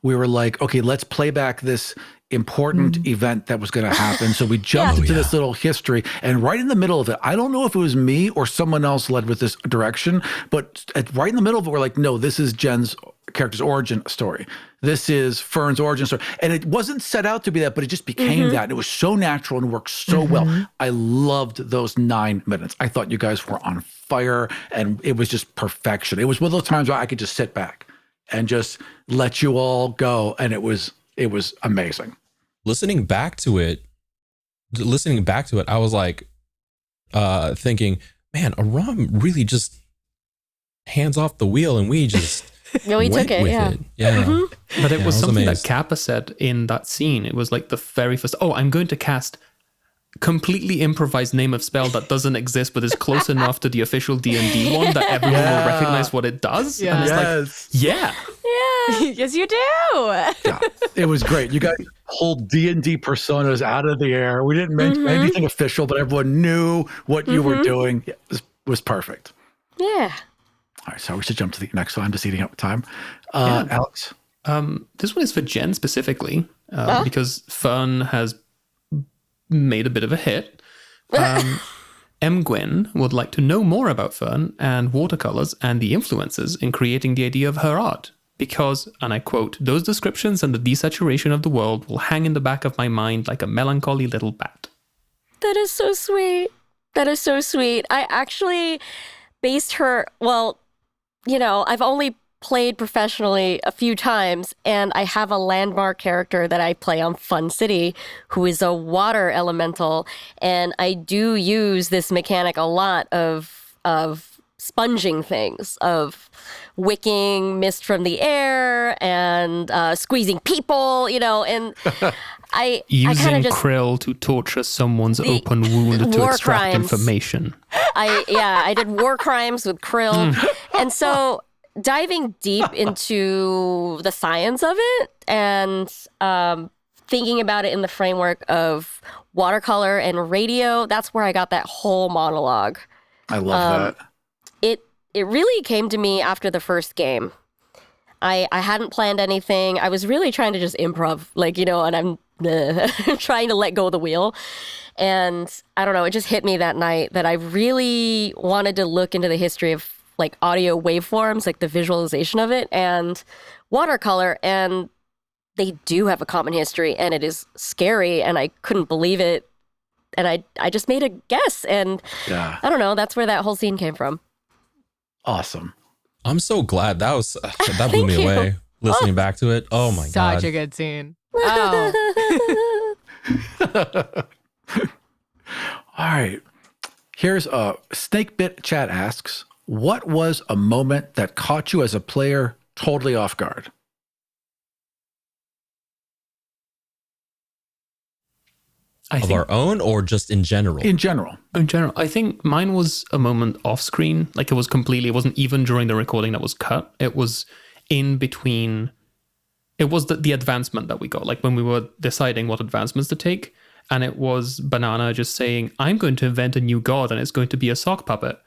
A: we were like, okay, let's play back this important event that was going to happen. So we jumped into this little history, and right in the middle of it, I don't know if it was me or someone else led with this direction, but right in the middle of it, we're like, no, this is Jen's character's origin story. This is Fern's origin story. And it wasn't set out to be that, but it just became that. And it was so natural and worked so well. I loved those 9 minutes. I thought you guys were on fire, and it was just perfection. It was one of those times where I could just sit back and just let you all go. And it was amazing.
E: Listening back to it, I was like, thinking, man, Aram really just hands off the wheel, and we just
C: Yeah, we
E: went
C: took it.
E: with
C: Yeah.
E: it. Yeah.
B: But it was something
E: amazed.
B: that Kappa said in that scene. It was like the very first, I'm going to cast completely improvised name of spell that doesn't exist but is close enough to the official D&D one that everyone will recognize what it does.
D: Yeah.
B: And it's like, yeah.
D: Yes, you do.
A: Yeah, it was great. You guys pulled D&D personas out of the air. We didn't mention anything official, but everyone knew what you were doing. It was perfect.
C: Yeah.
A: All right, so we should jump to the next one. I'm just eating up time. Alex?
B: This one is for Jen specifically, because Fern has made a bit of a hit. M. Gwen would like to know more about Fern and watercolors and the influences in creating the idea of her art. Because, and I quote, those descriptions and the desaturation of the world will hang in the back of my mind like a melancholy little bat.
C: That is so sweet. That is so sweet. I actually based her, well, you know, I've only played professionally a few times, and I have a landmark character that I play on Fun City who is a water elemental, and I do use this mechanic a lot of sponging things, of wicking mist from the air and squeezing people, you know, and I
B: Using
C: kind of just
B: krill to torture someone's open wound to
C: war
B: extract
C: crimes.
B: information.
C: I did war crimes with krill, and so diving deep into the science of it and thinking about it in the framework of watercolor and radio, that's where I got that whole monologue.
A: I love that.
C: It really came to me after the first game. I hadn't planned anything. I was really trying to just improv, like, you know, and I'm trying to let go of the wheel. And I don't know, it just hit me that night that I really wanted to look into the history of like audio waveforms, like the visualization of it, and watercolor. And they do have a common history, and it is scary, and I couldn't believe it. And I just made a guess, and
A: Yeah.
C: I don't know, that's where that whole scene came from.
A: Awesome.
E: I'm so glad that blew me
C: Thank you.
E: away. Listening back to it, oh my god!
D: Such a good scene. Oh.
A: All right. Here's a Snakebit Chat asks, what was a moment that caught you as a player totally off guard?
E: Of our own or just in general?
A: In general.
B: In general, I think mine was a moment off screen. Like it wasn't even during the recording that was cut. It was in between. It was the advancement that we got, like when we were deciding what advancements to take. And it was Banana just saying, I'm going to invent a new god and it's going to be a sock puppet.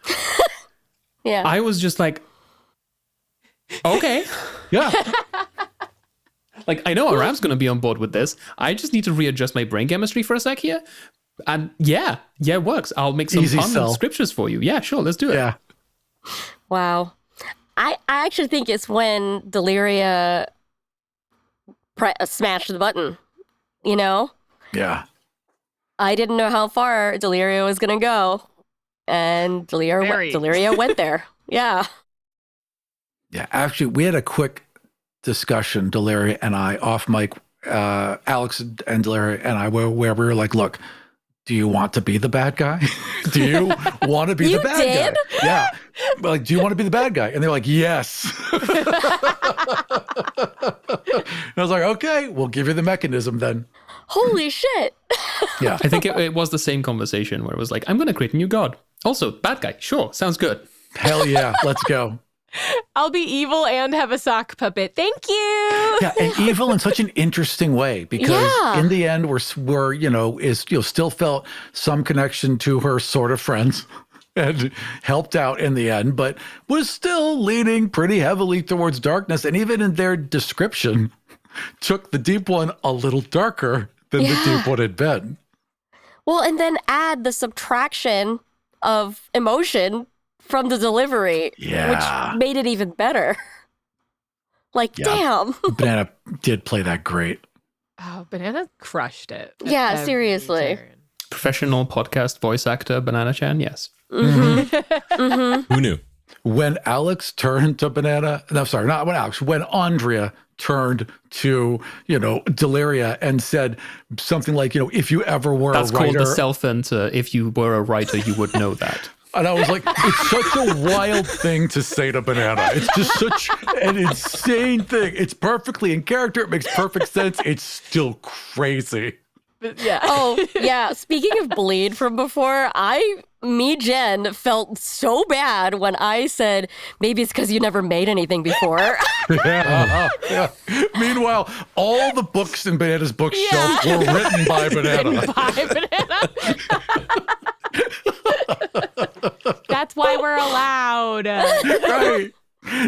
C: Yeah.
B: I was just like, okay.
A: Yeah.
B: Like, I know Aram's going to be on board with this. I just need to readjust my brain chemistry for a sec here. And yeah, it works. I'll make some
A: Easy
B: fun
A: sell.
B: scriptures for you. Yeah, sure, let's do it.
A: Yeah.
C: Wow. I actually think it's when Deliria smashed the button, you know?
A: Yeah.
C: I didn't know how far Deliria was going to go. And Deliria went there. Yeah.
A: Yeah. Actually, we had a quick discussion, Delaria and I, off mic, Alex and Delaria and I, where we were like, look, do you want to be the bad guy? Do you want to be
C: You
A: the bad
C: did?
A: guy? Yeah. We're like, do you want to be the bad guy? And they're like, yes. And I was like, okay, we'll give you the mechanism then.
C: Holy shit.
A: Yeah.
B: I think it was the same conversation where it was like, I'm going to create a new god. Also, bad guy. Sure, sounds good.
A: Hell yeah. Let's go.
D: I'll be evil and have a sock puppet. Thank you.
A: Yeah, and evil in such an interesting way because
C: Yeah.
A: in the end, we're still felt some connection to her sort of friends and helped out in the end, but was still leaning pretty heavily towards darkness. And even in their description, took the deep one a little darker than the deep one had been.
C: Well, and then add the subtraction of emotion from the delivery,
A: Yeah.
C: which made it even better. Like,
A: Yeah.
C: damn.
A: Banana did play that great.
D: Oh, Banana crushed it. at
C: Yeah,
D: every
C: seriously.
D: turn.
B: Professional podcast voice actor, Banana Chan, yes.
E: Who knew?
A: When Alex turned to Banana, no, sorry, not when Alex, when Andrea turned to, Deliria and said something like, if you ever were
B: That's
A: a writer.
B: called the self-enter. If you were a writer, you would know that.
A: And I was like, it's such a wild thing to say to Banana. It's just such an insane thing. It's perfectly in character. It makes perfect sense. It's still crazy.
D: But yeah.
C: Oh, yeah. Speaking of bleed from before, I me, Jen, felt so bad when I said, maybe it's because you never made anything before.
A: Yeah. Meanwhile, all the books in Banana's bookshelf were written by Banana.
D: That's why we're allowed.
A: Right.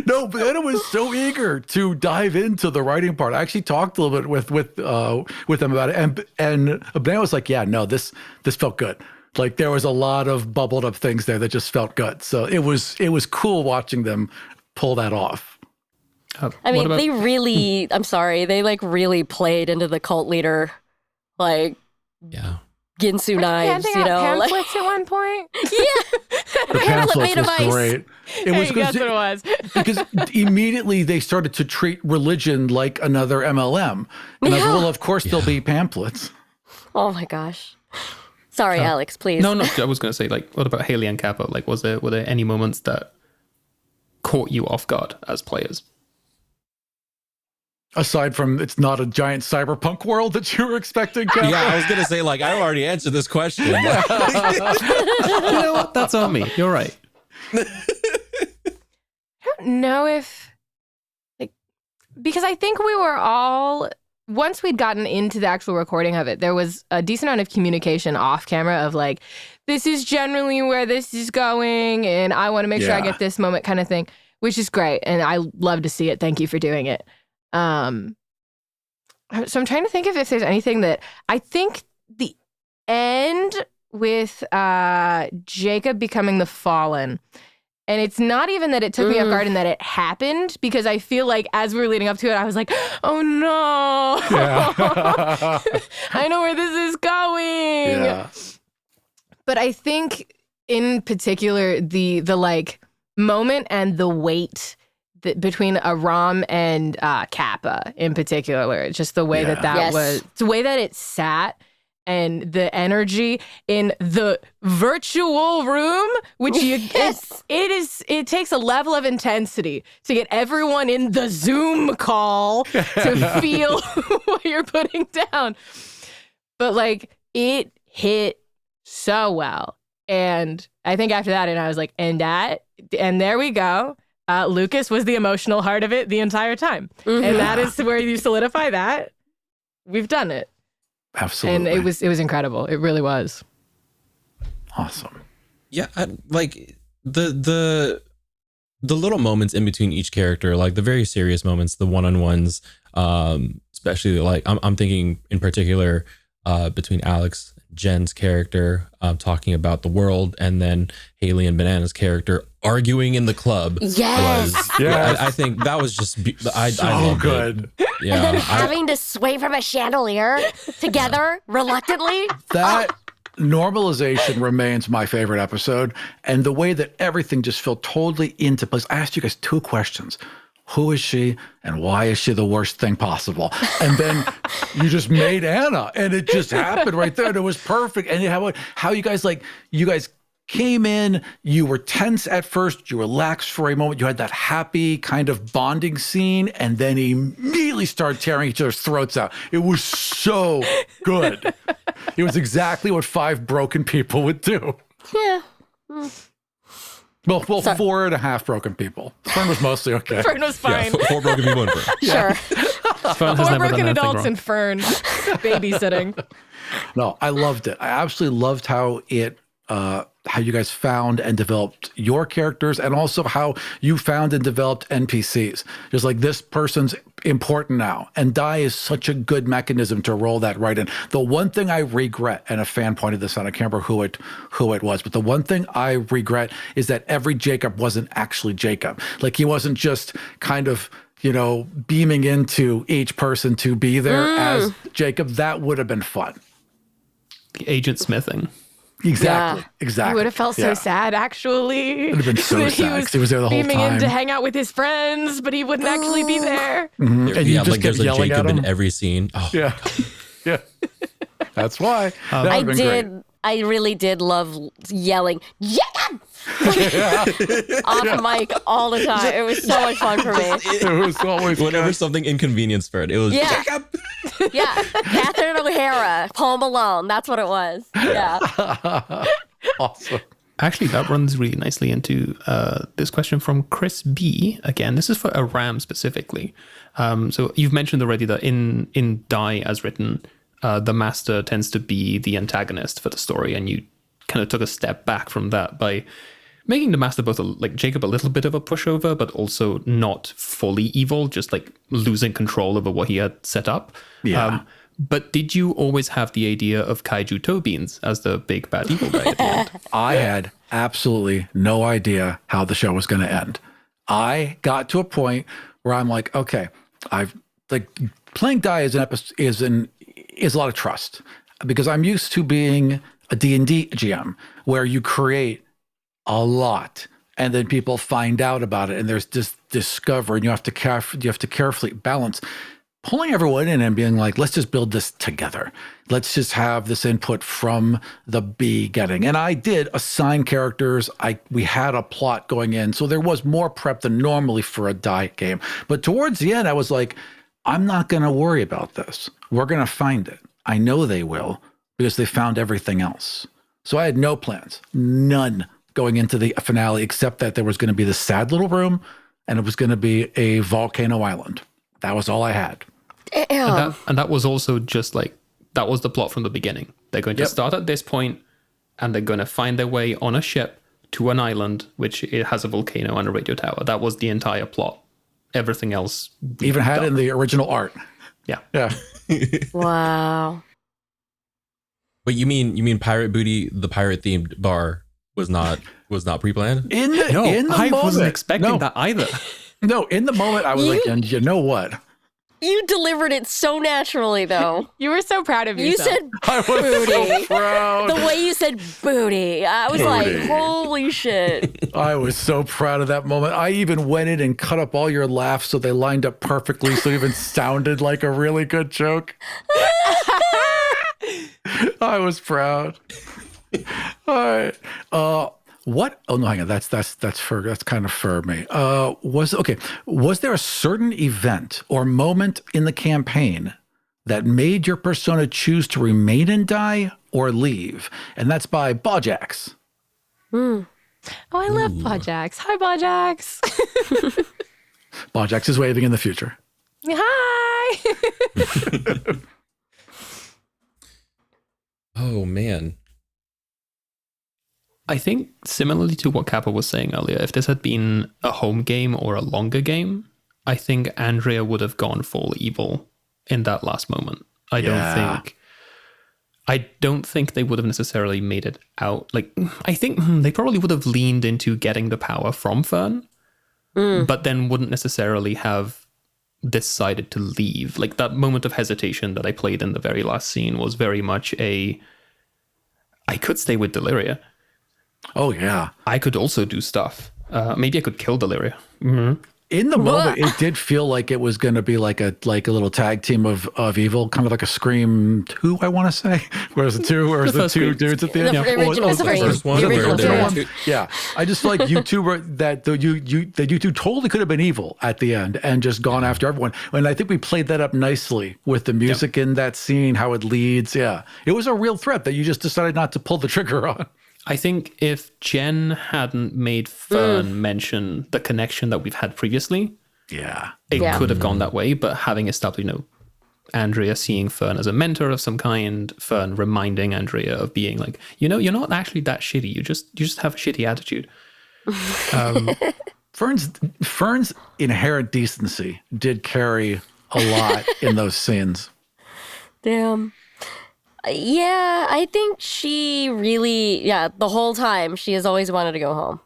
A: No, Banana was so eager to dive into the writing part. I actually talked a little bit with them about it, and Banana was like, "Yeah, no, this felt good. Like there was a lot of bubbled up things there that just felt good. So it was cool watching them pull that off."
C: I mean, they really. I'm sorry, they like really played into the cult leader, like Ginsu knives. You know,
D: pamphlets at one point.
C: Yeah,
A: The
C: pamphlet made of
A: was
C: ice.
A: great. It was
D: That's what it was.
A: because immediately they started to treat religion like another MLM. And I was, well, of course there'll be pamphlets.
C: Oh my gosh. Sorry, Alex, please.
B: No, I was going to say, like, what about Haley and Kappa? Like, were there any moments that caught you off guard as players?
A: Aside from it's not a giant cyberpunk world that you were expecting, Cap.
E: Yeah, I was gonna say, like, I already answered this question.
B: You know what? That's on me. You're right.
D: I don't know if, like, because I think we were all, once we'd gotten into the actual recording of it, there was a decent amount of communication off camera of like, this is generally where this is going, and I want to make sure I get this moment kind of thing, which is great. And I love to see it. Thank you for doing it. So I'm trying to think of if there's anything that I think the end with Jacob becoming the Fallen. And it's not even that it took me off guard and that it happened, because I feel like as we were leading up to it, I was like, oh no, I know where this is going.
A: Yeah.
D: But I think in particular, the like moment and the weight between Aram and Kappa in particular, just the way that was, the way that it sat, and the energy in the virtual room, which it takes a level of intensity to get everyone in the Zoom call to feel what you're putting down. But like it hit so well. And I think after that, and I was like, and there we go. Lucas was the emotional heart of it the entire time. Mm-hmm. And that is where you solidify that. We've done it.
A: Absolutely.
D: And it was incredible. It really was.
A: Awesome.
E: Yeah, like the little moments in between each character, like the very serious moments, the one-on-ones, especially like I'm thinking in particular between Alex, Jen's character talking about the world, and then Haley and Banana's character arguing in the club.
C: Yes.
E: I think that was just I loved
A: good.
E: It. Yeah,
C: and then having to swing from a chandelier together reluctantly.
A: That normalization remains my favorite episode, and the way that everything just fell totally into place. I asked you guys 2 questions. Who is she, and why is she the worst thing possible? And then you just made Anna, and it just happened right there, and it was perfect. And how you guys came in, you were tense at first, you relaxed for a moment, you had that happy kind of bonding scene, and then immediately started tearing each other's throats out. It was so good. It was exactly what 5 broken people would do.
C: Yeah.
A: Well, 4.5 broken people. Fern was mostly okay.
D: Fern was fine.
E: Yeah, 4 broken people in Fern.
C: Sure.
B: Fern has
D: 4
B: never done
D: broken
B: anything
D: adults
B: wrong.
D: and Fern babysitting.
A: No, I loved it. I absolutely loved how you guys found and developed your characters, and also how you found and developed NPCs. Just like, this person's important now. And die is such a good mechanism to roll that right in. The one thing I regret, and a fan pointed this out, I can't remember who it was, but the one thing I regret is that every Jacob wasn't actually Jacob. Like, he wasn't just kind of, beaming into each person to be there as Jacob. That would have been fun.
B: Agent smithing.
A: Exactly.
C: Yeah.
A: Exactly.
D: He would have felt so sad, actually.
A: It would have been so
D: that
A: sad, 'cause he was there the whole
D: beaming
A: time.
D: in to hang out with his friends, but he wouldn't actually be there.
A: And you just
E: like
A: kept
E: there's a
A: yelling at
E: Jacob
A: him.
E: in every scene. Oh,
A: Yeah. Yeah. That's why. That would have been great.
C: I really did love yelling, Jacob! Off mic all the time. It was so much fun for me.
A: It was always
E: whenever something inconvenienced Fern, it was Jacob.
C: Yeah. Catherine O'Hara, Home Alone. That's what it was. Yeah.
A: Awesome.
B: Actually, that runs really nicely into this question from Chris B. Again, this is for a RAM specifically. So you've mentioned already that in Die as written, the master tends to be the antagonist for the story, and you kind of took a step back from that by making the master both like Jacob a little bit of a pushover, but also not fully evil, just like losing control over what he had set up.
A: Yeah.
B: But did you always have the idea of Kaiju toe beans as the big bad evil guy at the end?
A: I had absolutely no idea how the show was going to end. I got to a point where I'm like, okay, I've like playing Die is a lot of trust, because I'm used to being a D&D GM where you create a lot and then people find out about it and there's this discovery, and you have to carefully balance pulling everyone in and being like, let's just build this together. Let's just have this input from the beginning. And I did assign characters. We had a plot going in. So there was more prep than normally for a Die game. But towards the end, I was like, I'm not going to worry about this. We're going to find it. I know they will, because they found everything else. So I had no plans, none, going into the finale, except that there was going to be this sad little room and it was going to be a volcano island. That was all I had.
C: Damn.
B: And that was also just like, that was the plot from the beginning. They're going to start at this point and they're going to find their way on a ship to an island, which it has a volcano and a radio tower. That was the entire plot. Everything else.
A: Even had it in the original art.
B: Yeah.
A: Yeah.
C: Wow.
E: But you mean Pirate Booty, the pirate themed bar was not pre-planned?
A: In the
B: I
A: moment,
B: wasn't expecting that either.
A: No, in the moment, I was like, and you know what?
C: You delivered it so naturally, though.
D: You were so proud of
C: You
D: yourself.
C: said
A: I was
C: booty.
A: so proud.
C: The way you said booty, I was like, holy shit.
A: I was so proud of that moment. I even went in and cut up all your laughs so they lined up perfectly, so it even sounded like a really good joke. I was proud. All right. What? Oh no, hang on. That's kind of for me. Was there a certain event or moment in the campaign that made your persona choose to remain and die or leave? And that's by Bawjax.
D: Oh, I love Bawjax. Hi, Bawjax.
A: Bawjax is waving in the future.
D: Hi.
E: Oh man.
B: I think similarly to what Kappa was saying earlier, if this had been a home game or a longer game, I think Andrea would have gone full evil in that last moment. I don't think they would have necessarily made it out. Like, I think they probably would have leaned into getting the power from Fern, but then wouldn't necessarily have decided to leave. Like, that moment of hesitation that I played in the very last scene was very much I could stay with Deliria.
A: Oh yeah.
B: I could also do stuff. Maybe I could kill Deliria. Mm-hmm.
A: In the moment, it did feel like it was going to be like a little tag team of evil, kind of like a Scream 2, I want to say. Whereas the two dudes at the end.
C: The original Scream.
E: first one.
C: The original
E: There
C: Scream.
E: were
A: Yeah, I just feel like you two totally could have been evil at the end and just gone after everyone. And I think we played that up nicely with the music in that scene, how it leads. Yeah, it was a real threat that you just decided not to pull the trigger on.
B: I think if Jen hadn't made Fern mention the connection that we've had previously,
A: Yeah,
B: it could have gone that way. But having established, Andrea seeing Fern as a mentor of some kind, Fern reminding Andrea of being like, you're not actually that shitty. You just have a shitty attitude.
A: Fern's inherent decency did carry a lot in those scenes.
C: Damn. Yeah, I think she really, the whole time she has always wanted to go home.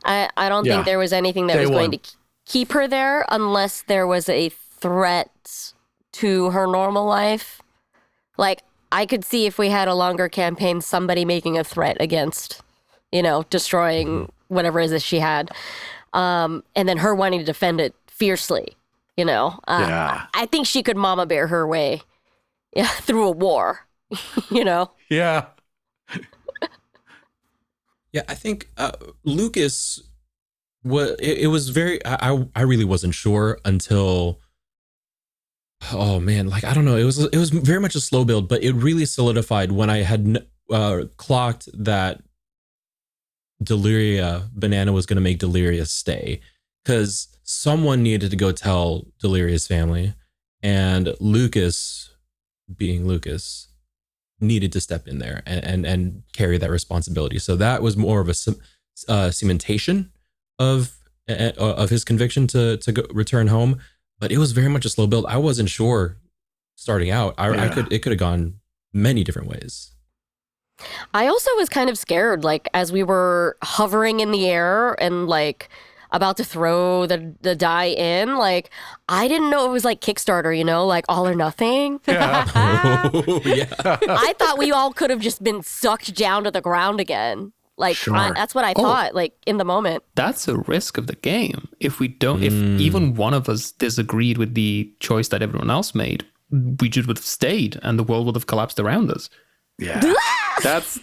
C: I don't think there was anything that was going to keep her there unless there was a threat to her normal life. Like, I could see if we had a longer campaign, somebody making a threat against, destroying whatever it is that she had. And then her wanting to defend it fiercely, I think she could mama bear her way. Yeah, through a war,
A: Yeah.
E: Yeah, I think Lucas it was very I really wasn't sure until, oh man, like I don't know, it was very much a slow build, but it really solidified when I had clocked that Banana was going to make Deliria stay because someone needed to go tell Deliria's family, and Lucas, being Lucas, needed to step in there and carry that responsibility. So that was more of a cementation of his conviction to go, return home. But it was very much a slow build. I wasn't sure starting out. It could have gone many different ways.
C: I also was kind of scared, like, as we were hovering in the air and, like, about to throw the die in, like, I didn't know it was like Kickstarter, you know, like all or nothing.
A: Yeah.
E: Oh, yeah.
C: I thought we all could have just been sucked down to the ground again. Like,
A: Sure.
C: that's what I thought, like, in the moment.
B: That's a risk of the game. If we don't, if even one of us disagreed with the choice that everyone else made, we just would have stayed and the world would have collapsed around us.
A: Yeah.
B: That's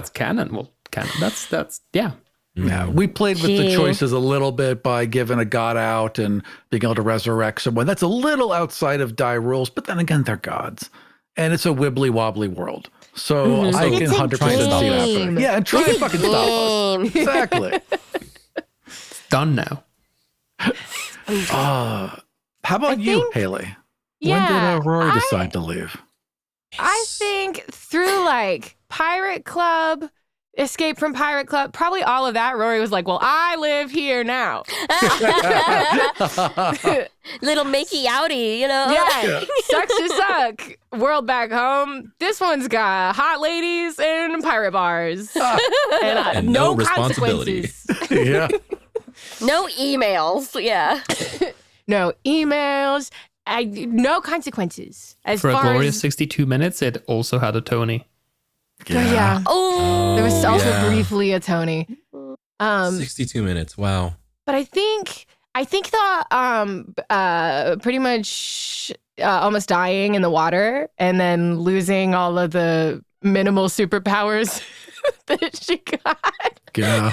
B: canon. Well, canon. That's yeah.
A: Yeah, we played with the
C: Gee.
A: choices a little bit by giving a god out and being able to resurrect someone. That's a little outside of die rules, but then again, they're gods. And it's a wibbly wobbly world. So I
C: But
A: can
C: it's a
A: 100% see that
C: game.
A: happening. Yeah, and try and fucking stop us.
C: Game.
A: Exactly.
B: Done now.
A: How about you,
D: think-
A: Haley?
D: Yeah,
A: When did Rory decide to leave?
D: I think through like Pirate Club, Escape from Pirate Club, probably all of that, Rory was like, well, I live here now.
C: Little makey outy, you know?
D: Yeah, sucks to suck. World back home. This one's got hot ladies and pirate bars.
E: And no responsibility.
D: consequences.
A: Yeah.
C: No emails. Yeah.
D: No emails. No consequences. As
B: For a
D: far
B: glorious
D: as
B: 62 minutes, it also had a Tony.
D: yeah.
C: Oh.
D: There was also
E: yeah.
D: briefly a Tony.
E: 62 minutes. Wow.
D: But I think the pretty much almost dying in the water and then losing all of the minimal superpowers that she got.
A: Yeah.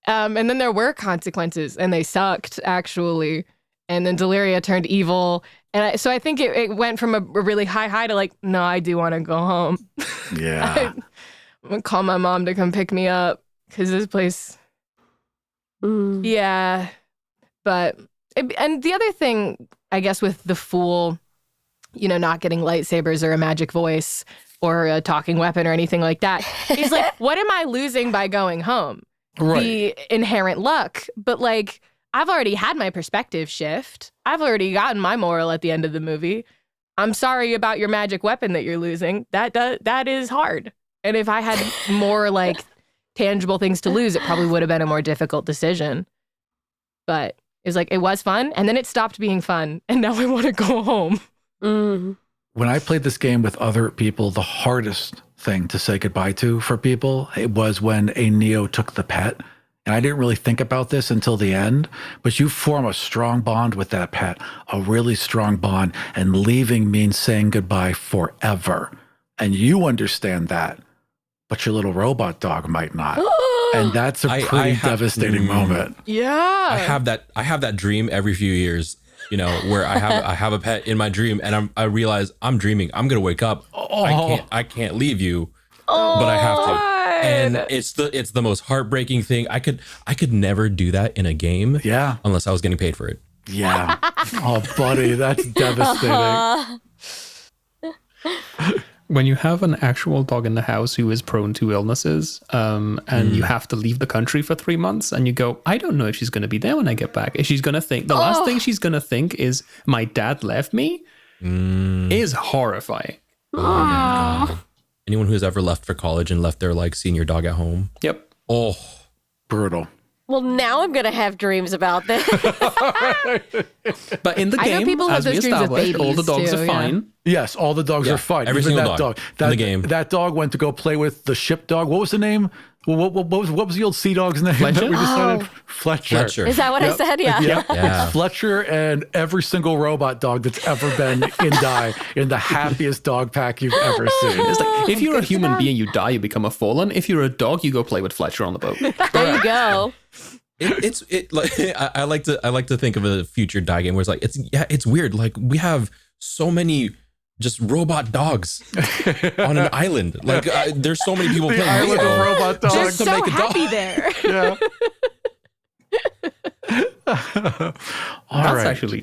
D: And then there were consequences and they sucked actually. And then Deliria turned evil. And so I think it went from a really high to like, no, I do want to go home.
A: Yeah.
D: I'm going to call my mom to come pick me up because this place.
C: Mm.
D: Yeah. But, and the other thing, I guess, with the Fool, you know, not getting lightsabers or a magic voice or a talking weapon or anything like that, is like, what am I losing by going home?
A: Right.
D: The inherent luck. But like, I've already had my perspective shift. I've already gotten my moral at the end of the movie. I'm sorry about your magic weapon that you're losing. That is hard. And if I had more like tangible things to lose, it probably would have been a more difficult decision. But it was like, it was fun. And then it stopped being fun. And now I want to go home.
C: Mm.
A: When I played this game with other people, the hardest thing to say goodbye to for people, it was when a Neo took the pet. And I didn't really think about this until the end, but you form a strong bond with that pet, a really strong bond, and leaving means saying goodbye forever. And you understand that, but your little robot dog might not. And that's a pretty devastating moment.
D: Yeah.
E: I have that dream every few years, you know, where I have a pet in my dream and I realize I'm dreaming. I'm going to wake up. I can't leave you, but I have to. And it's the most heartbreaking thing. I could never do that in a game.
A: Yeah.
E: Unless I was getting paid for it.
A: Yeah. Oh, buddy, that's devastating.
B: When you have an actual dog in the house who is prone to illnesses, and you have to leave the country for 3 months, and you go, I don't know if she's going to be there when I get back. If she's going to think, the last thing she's going to think is, my dad left me, is horrifying.
E: Anyone who's ever left for college and left their like senior dog at home.
B: Yep.
E: Oh,
A: Brutal.
C: Well, now I'm going to have dreams about this.
B: But in the
D: I know
B: game,
D: people have
B: as we
D: those dreams with
B: established, all the
D: babies
B: dogs
D: too,
B: are
D: yeah.
B: fine.
A: Yes, all the dogs
E: Yeah,
A: are fine.
E: every
A: Even
E: single
A: that
E: dog
A: That,
E: in the game.
A: That dog went to go play with the ship dog. What was the name? What was the old sea dog's name
B: Fletcher?
A: that we decided?
C: Oh.
A: Fletcher.
C: Is that what I said? Yeah.
A: Yep.
E: Yeah.
A: It's Fletcher and every single robot dog that's ever been in die in the happiest dog pack you've ever seen.
B: It's like, if you're a human being, you die, you become a fallen. If you're a dog, you go play with Fletcher on the boat.
C: There you go.
E: I like to think of a future die game where it's like it's weird. Like we have so many just robot dogs on an island. Like there's so many people playing
A: island
E: Neo
A: of robot
D: They're
A: dogs.
E: to
D: so
E: make a dog.
D: happy there.
A: Yeah.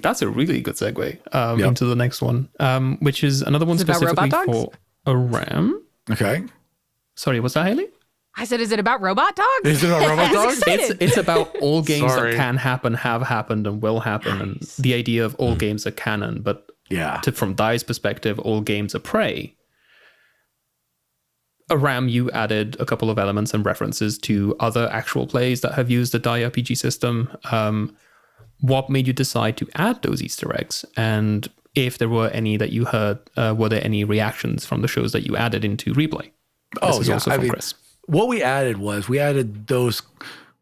B: That's a really good segue
A: Yep.
B: into the next one, which is another one
D: Is it about
B: specifically
D: robot
B: for a RAM.
A: Okay.
B: Sorry, what's that, Haley?
D: I said, is it about robot dogs?
A: Is it a robot dog?
B: It's about all games
A: Sorry.
B: that can happen, have happened, and will happen, and the idea of all games are canon. But
A: Yeah.
B: from Die's perspective, all games are prey. A RAM, you added a couple of elements and references to other actual plays that have used the Die RPG system. What made you decide to add those Easter eggs? And if there were any that you heard, were there any reactions from the shows that you added into replay? This is also from Chris.
A: What we added was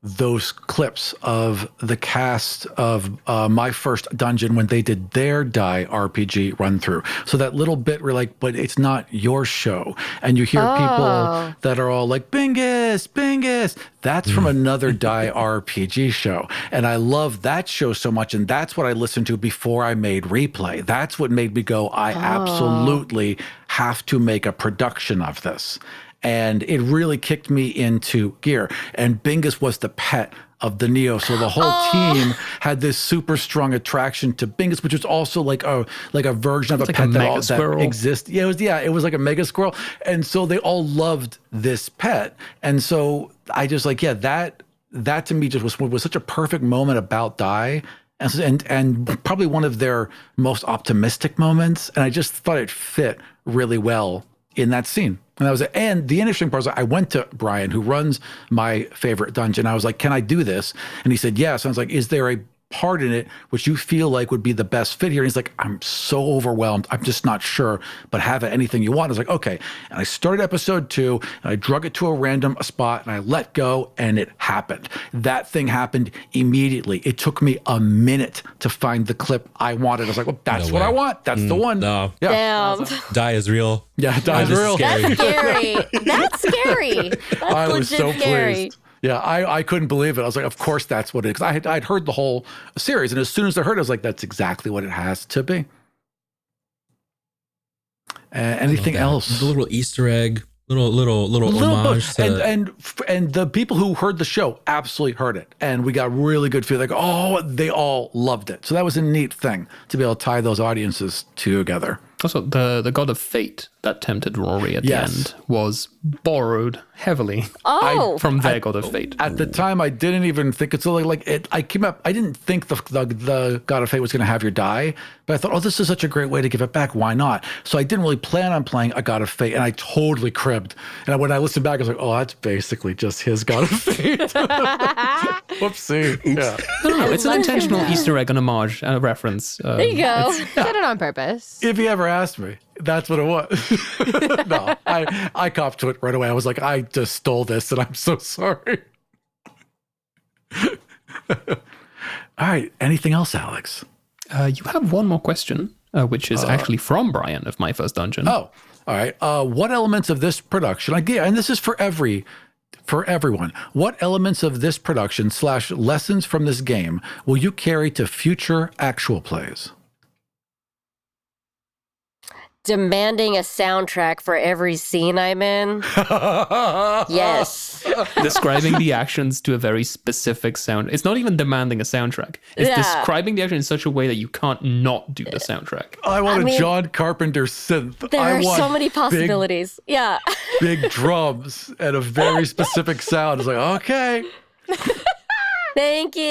A: those clips of the cast of My First Dungeon when they did their Die RPG run through. So that little bit we're like, but it's not your show. And you hear people that are all like, Bingus, Bingus. That's from another Die RPG show. And I love that show so much. And that's what I listened to before I made Replay. That's what made me go, I absolutely have to make a production of this. And it really kicked me into gear. And Bingus was the pet of the Neo. So the whole team had this super strong attraction to Bingus, which was also like a version of a pet that exists. Yeah, it was like a mega squirrel. And so they all loved this pet. And so I just that to me just was such a perfect moment about Die. And probably one of their most optimistic moments. And I just thought it fit really well in that scene. And that was it. And the interesting part is I went to Brian, who runs My Favorite Dungeon. I was like, can I do this? And he said, yes. I was like, is there a part in it which you feel like would be the best fit here? And he's like, I'm so overwhelmed. I'm just not sure, but have it anything you want. I was like, okay. And I started episode 2 and I drug it to a random spot and I let go and it happened. That thing happened immediately. It took me a minute to find the clip I wanted. I was like, well, that's what I want. That's the one.
E: No.
A: Yeah.
C: Damn.
E: Die is real.
A: Yeah, Die is real.
C: That's scary. That's scary. That's
A: I was
C: legit
A: so
C: scary.
A: pleased. Yeah, I couldn't believe it. I was like, of course that's what it is. Because I'd heard the whole series. And as soon as I heard it, I was like, that's exactly what it has to be. Anything else?
E: The little Easter egg, little homage to...
A: and the people who heard the show absolutely heard it. And we got really good feedback. Oh, they all loved it. So that was a neat thing to be able to tie those audiences together.
B: Also, the God of Fate that tempted Rory at the end was borrowed heavily from their God of Fate.
A: At the time, I didn't even think it's like it. I came up. I didn't think the God of Fate was going to have your die, but I thought, oh, this is such a great way to give it back. Why not? So I didn't really plan on playing a God of Fate, and I totally cribbed. And when I listened back, I was like, oh, that's basically just his God of Fate. Whoopsie. Yeah.
B: No, it's an intentional Easter egg and homage and a reference.
C: There you go.
D: Did it on purpose.
A: If he ever asked me, that's what it was. No, I copped to it right away. I was like, I just stole this and I'm so sorry. All right. Anything else, Alex?
B: You have one more question, which is actually from Brian of My First Dungeon.
A: Oh, all right. What elements of this production, again, and this is for everyone, what elements of this production / lessons from this game will you carry to future actual plays?
C: Demanding a soundtrack for every scene I'm in. Yes.
B: Describing the actions to a very specific sound. It's not even demanding a soundtrack. It's describing the action in such a way that you can't not do the soundtrack.
A: I want a John Carpenter synth.
C: There
A: I
C: are
A: want
C: so many possibilities. Yeah.
A: big drums and a very specific sound. It's like, okay.
C: Thank you.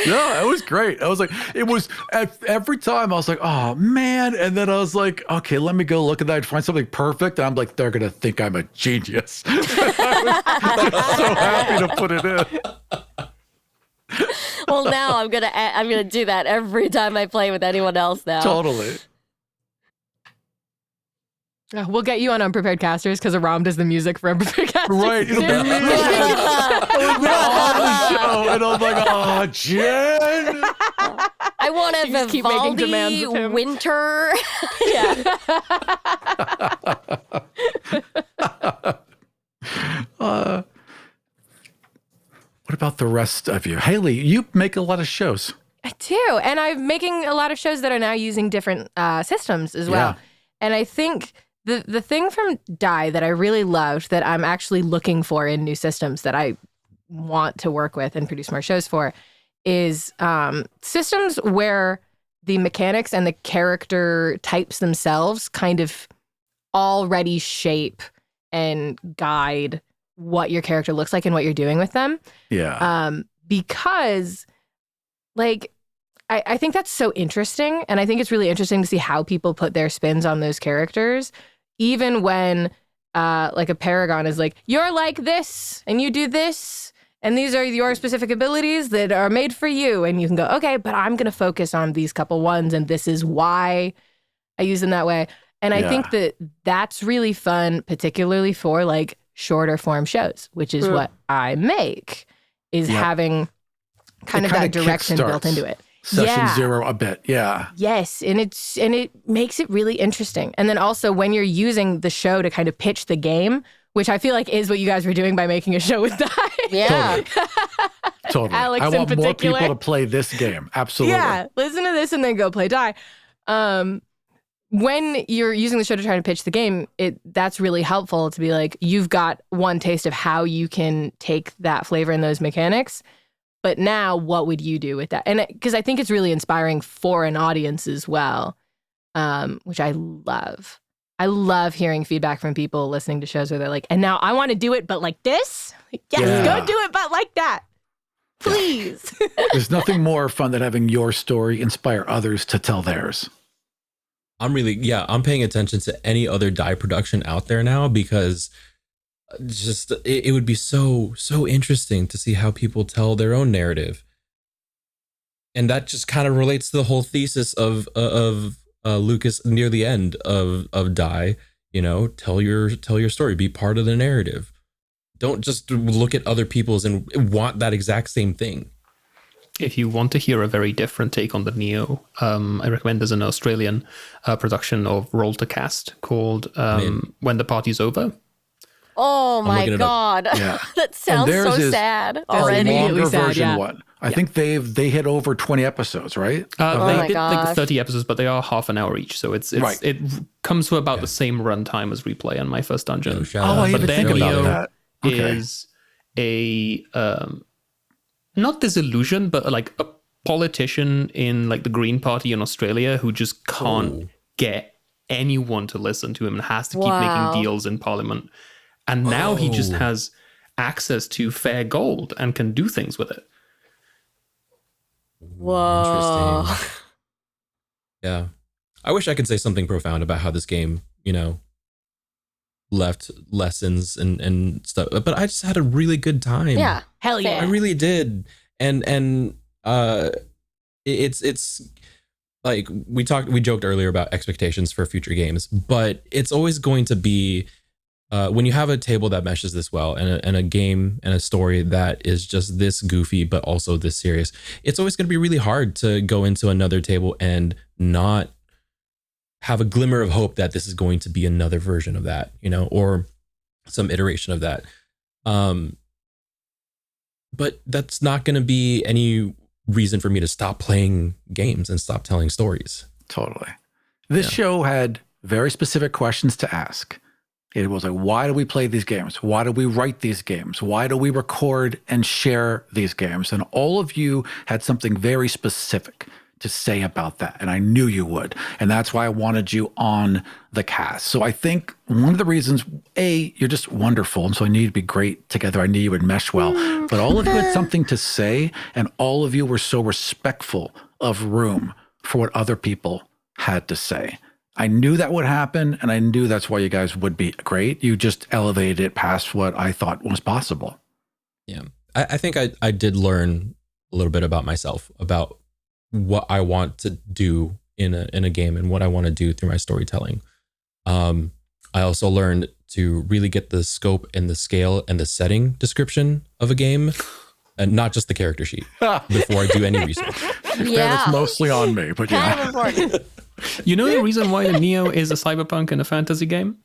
A: Yeah, it was great. I was like, it was every time I was like, oh man. And then I was like, okay, let me go look at that and find something perfect. And I'm like, they're going to think I'm a genius. I was so happy to put it in.
C: Well, now I'm gonna do that every time I play with anyone else now.
A: Totally.
D: We'll get you on Unprepared Casters because Aram does the music for Unprepared Casters.
A: Right. It'll be me. It'll be on the show. And I'm like, oh, Jen.
C: I want
D: You just keep making demands of
C: Vivaldi
D: him.
C: winter. Yeah.
A: What about the rest of you? Haley, you make a lot of shows.
D: I do. And I'm making a lot of shows that are now using different systems as well. And I think the thing from Die that I really loved that I'm actually looking for in new systems that I want to work with and produce more shows for is systems where the mechanics and the character types themselves kind of already shape and guide what your character looks like and what you're doing with them.
A: Yeah.
D: Because like I think that's so interesting. And I think it's really interesting to see how people put their spins on those characters, even when like a Paragon is like, you're like this and you do this. And these are your specific abilities that are made for you. And you can go, okay, but I'm going to focus on these couple ones. And this is why I use them that way. And I think that that's really fun, particularly for like shorter form shows, which is what I make, is having kind of that direction built into it.
A: Session 0 a bit. Yeah.
D: Yes. And it makes it really interesting. And then also when you're using the show to kind of pitch the game, which I feel like is what you guys were doing by making a show with Die.
C: Yeah.
A: Totally.
D: Alex
A: I
D: in
A: want more
D: particular.
A: people to play this game. Absolutely.
D: Yeah. Listen to this and then go play Die. When you're using the show to try to pitch the game, that's really helpful to be like, you've got one taste of how you can take that flavor and those mechanics. But now what would you do with that? And because I think it's really inspiring for an audience as well, which I love. I love hearing feedback from people listening to shows where they're like, and now I want to do it, but like this? Like, yes, go do it, but like that. Please.
A: There's nothing more fun than having your story inspire others to tell theirs.
E: I'm paying attention to any other Die production out there now because just it would be so interesting to see how people tell their own narrative. And that just kind of relates to the whole thesis of Lucas near the end of Die, tell your story, be part of the narrative. Don't just look at other people's and want that exact same thing.
B: If you want to hear a very different take on the Neo, I recommend there's an Australian production of Roll to Cast called When the Party's Over.
C: Oh my God.
A: Yeah.
C: That sounds so sad already.
A: A longer
D: sad,
A: version
D: yeah.
A: one. I think they hit over 20 episodes, right?
B: They
C: my
B: did like
C: gosh.
B: 30 episodes, but they are half an hour each, so
A: Right.
B: it comes to about the same runtime as Replay on My First Dungeon.
E: Oh, shout
A: Oh,
E: out.
A: I
B: But
A: even
B: then
A: think about
B: Neo
A: that. Okay.
B: is a not disillusion, but like a politician in like the Green Party in Australia who just can't get anyone to listen to him and has to keep
C: Wow.
B: making deals in Parliament. And now he just has access to fair gold and can do things with it.
C: Whoa.
E: Interesting. Yeah. I wish I could say something profound about how this game, left lessons and stuff, but I just had a really good time.
C: Yeah.
D: Hell yeah.
E: I really did. And it's like we joked earlier about expectations for future games, but it's always going to be when you have a table that meshes this well and a game and a story that is just this goofy but also this serious, it's always going to be really hard to go into another table and not have a glimmer of hope that this is going to be another version of that, or some iteration of that. But that's not going to be any reason for me to stop playing games and stop telling stories.
A: Totally. This show had very specific questions to ask. It was like, why do we play these games? Why do we write these games? Why do we record and share these games? And all of you had something very specific to say about that. And I knew you would. And that's why I wanted you on the cast. So I think one of the reasons, you're just wonderful. And so I knew you'd be great together. I knew you would mesh well. But all of you had something to say. And all of you were so respectful of room for what other people had to say. I knew that would happen. And I knew that's why you guys would be great. You just elevated it past what I thought was possible.
E: Yeah. I think I did learn a little bit about myself, about what I want to do in a game and what I want to do through my storytelling. I also learned to really get the scope and the scale and the setting description of a game, and not just the character sheet, before I do any research.
C: Yeah.
A: It's mostly on me, but yeah.
C: Kind of important.
B: You know the reason why the Neo is a cyberpunk and a fantasy game?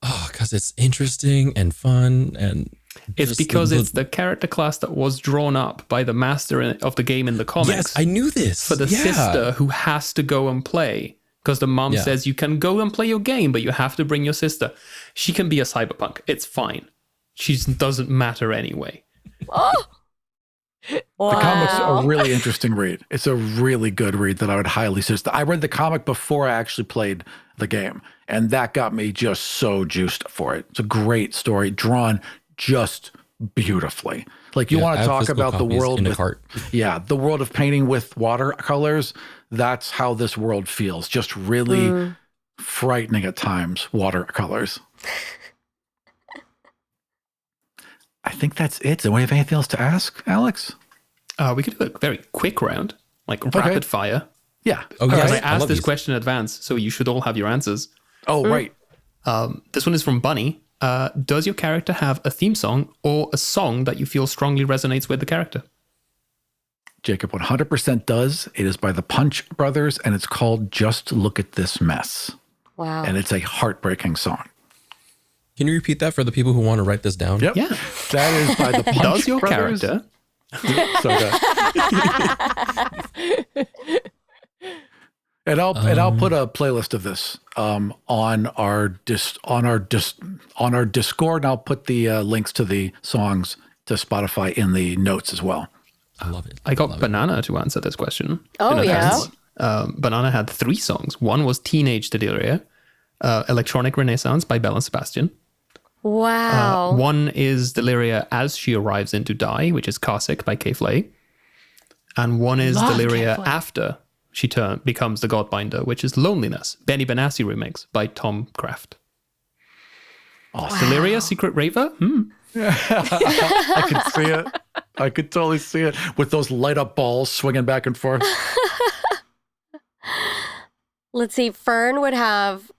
E: Oh, because it's interesting and fun, and
B: It's
E: just
B: because it's the character class that was drawn up by the master of the game in the comics.
E: Yes, I knew this
B: for the sister who has to go and play Because the mom
E: Yeah.
B: says you can go and play your game, but you have to bring your sister. She can be a cyberpunk. It's fine. She doesn't matter anyway.
C: Oh, wow.
A: The comic's a really interesting read. It's a really good read that I would highly suggest. I read the comic before I actually played the game, and that got me just so juiced for it. It's a great story, drawn just beautifully. Like you want
E: I
A: to
E: have
A: talk
E: physical
A: about the
E: copies
A: world
E: in a
A: with,
E: cart.
A: yeah, the world of painting with watercolors. That's how this world feels. Just really frightening at times. Watercolors. I think that's it. Do we have anything else to ask, Alex?
B: We could do a very quick round, like rapid fire.
A: Yeah.
E: Oh,
B: Because
E: yes.
B: I
E: I
B: asked
E: love
B: this
E: these.
B: question in advance, so you should all have your answers.
A: Oh, right.
B: This one is from Bunny. Does your character have a theme song or a song that you feel strongly resonates with the character?
A: Jacob 100% does. It is by the Punch Brothers, and it's called Just Look at This Mess.
C: Wow.
A: And it's a heartbreaking song.
E: Can you repeat that for the people who want to write this down?
A: Yep.
B: Yeah.
A: That is by the Punch
B: Does your
A: Brothers.
B: character
A: So good. And I'll put a playlist of this on our Discord, and I'll put the links to the songs to Spotify in the notes as well.
E: I love it.
B: I got Banana to answer this question.
C: Oh,
B: in
C: yeah?
B: advance. Banana had 3 songs. One was Teenage Deliria, Electronic Renaissance by Belle and Sebastian.
C: Wow.
B: One is Deliria as she arrives into Die, which is Carsick by K-Flay. And one is
D: Love
B: Deliria
D: K-Flay.
B: after she becomes the Godbinder, which is Loneliness, Benny Benassi remix by Tom Kraft.
A: Awesome.
B: Deliria, Secret Raver?
A: I could see it. I could totally see it with those light up balls swinging back and forth.
C: Let's see. Fern would have.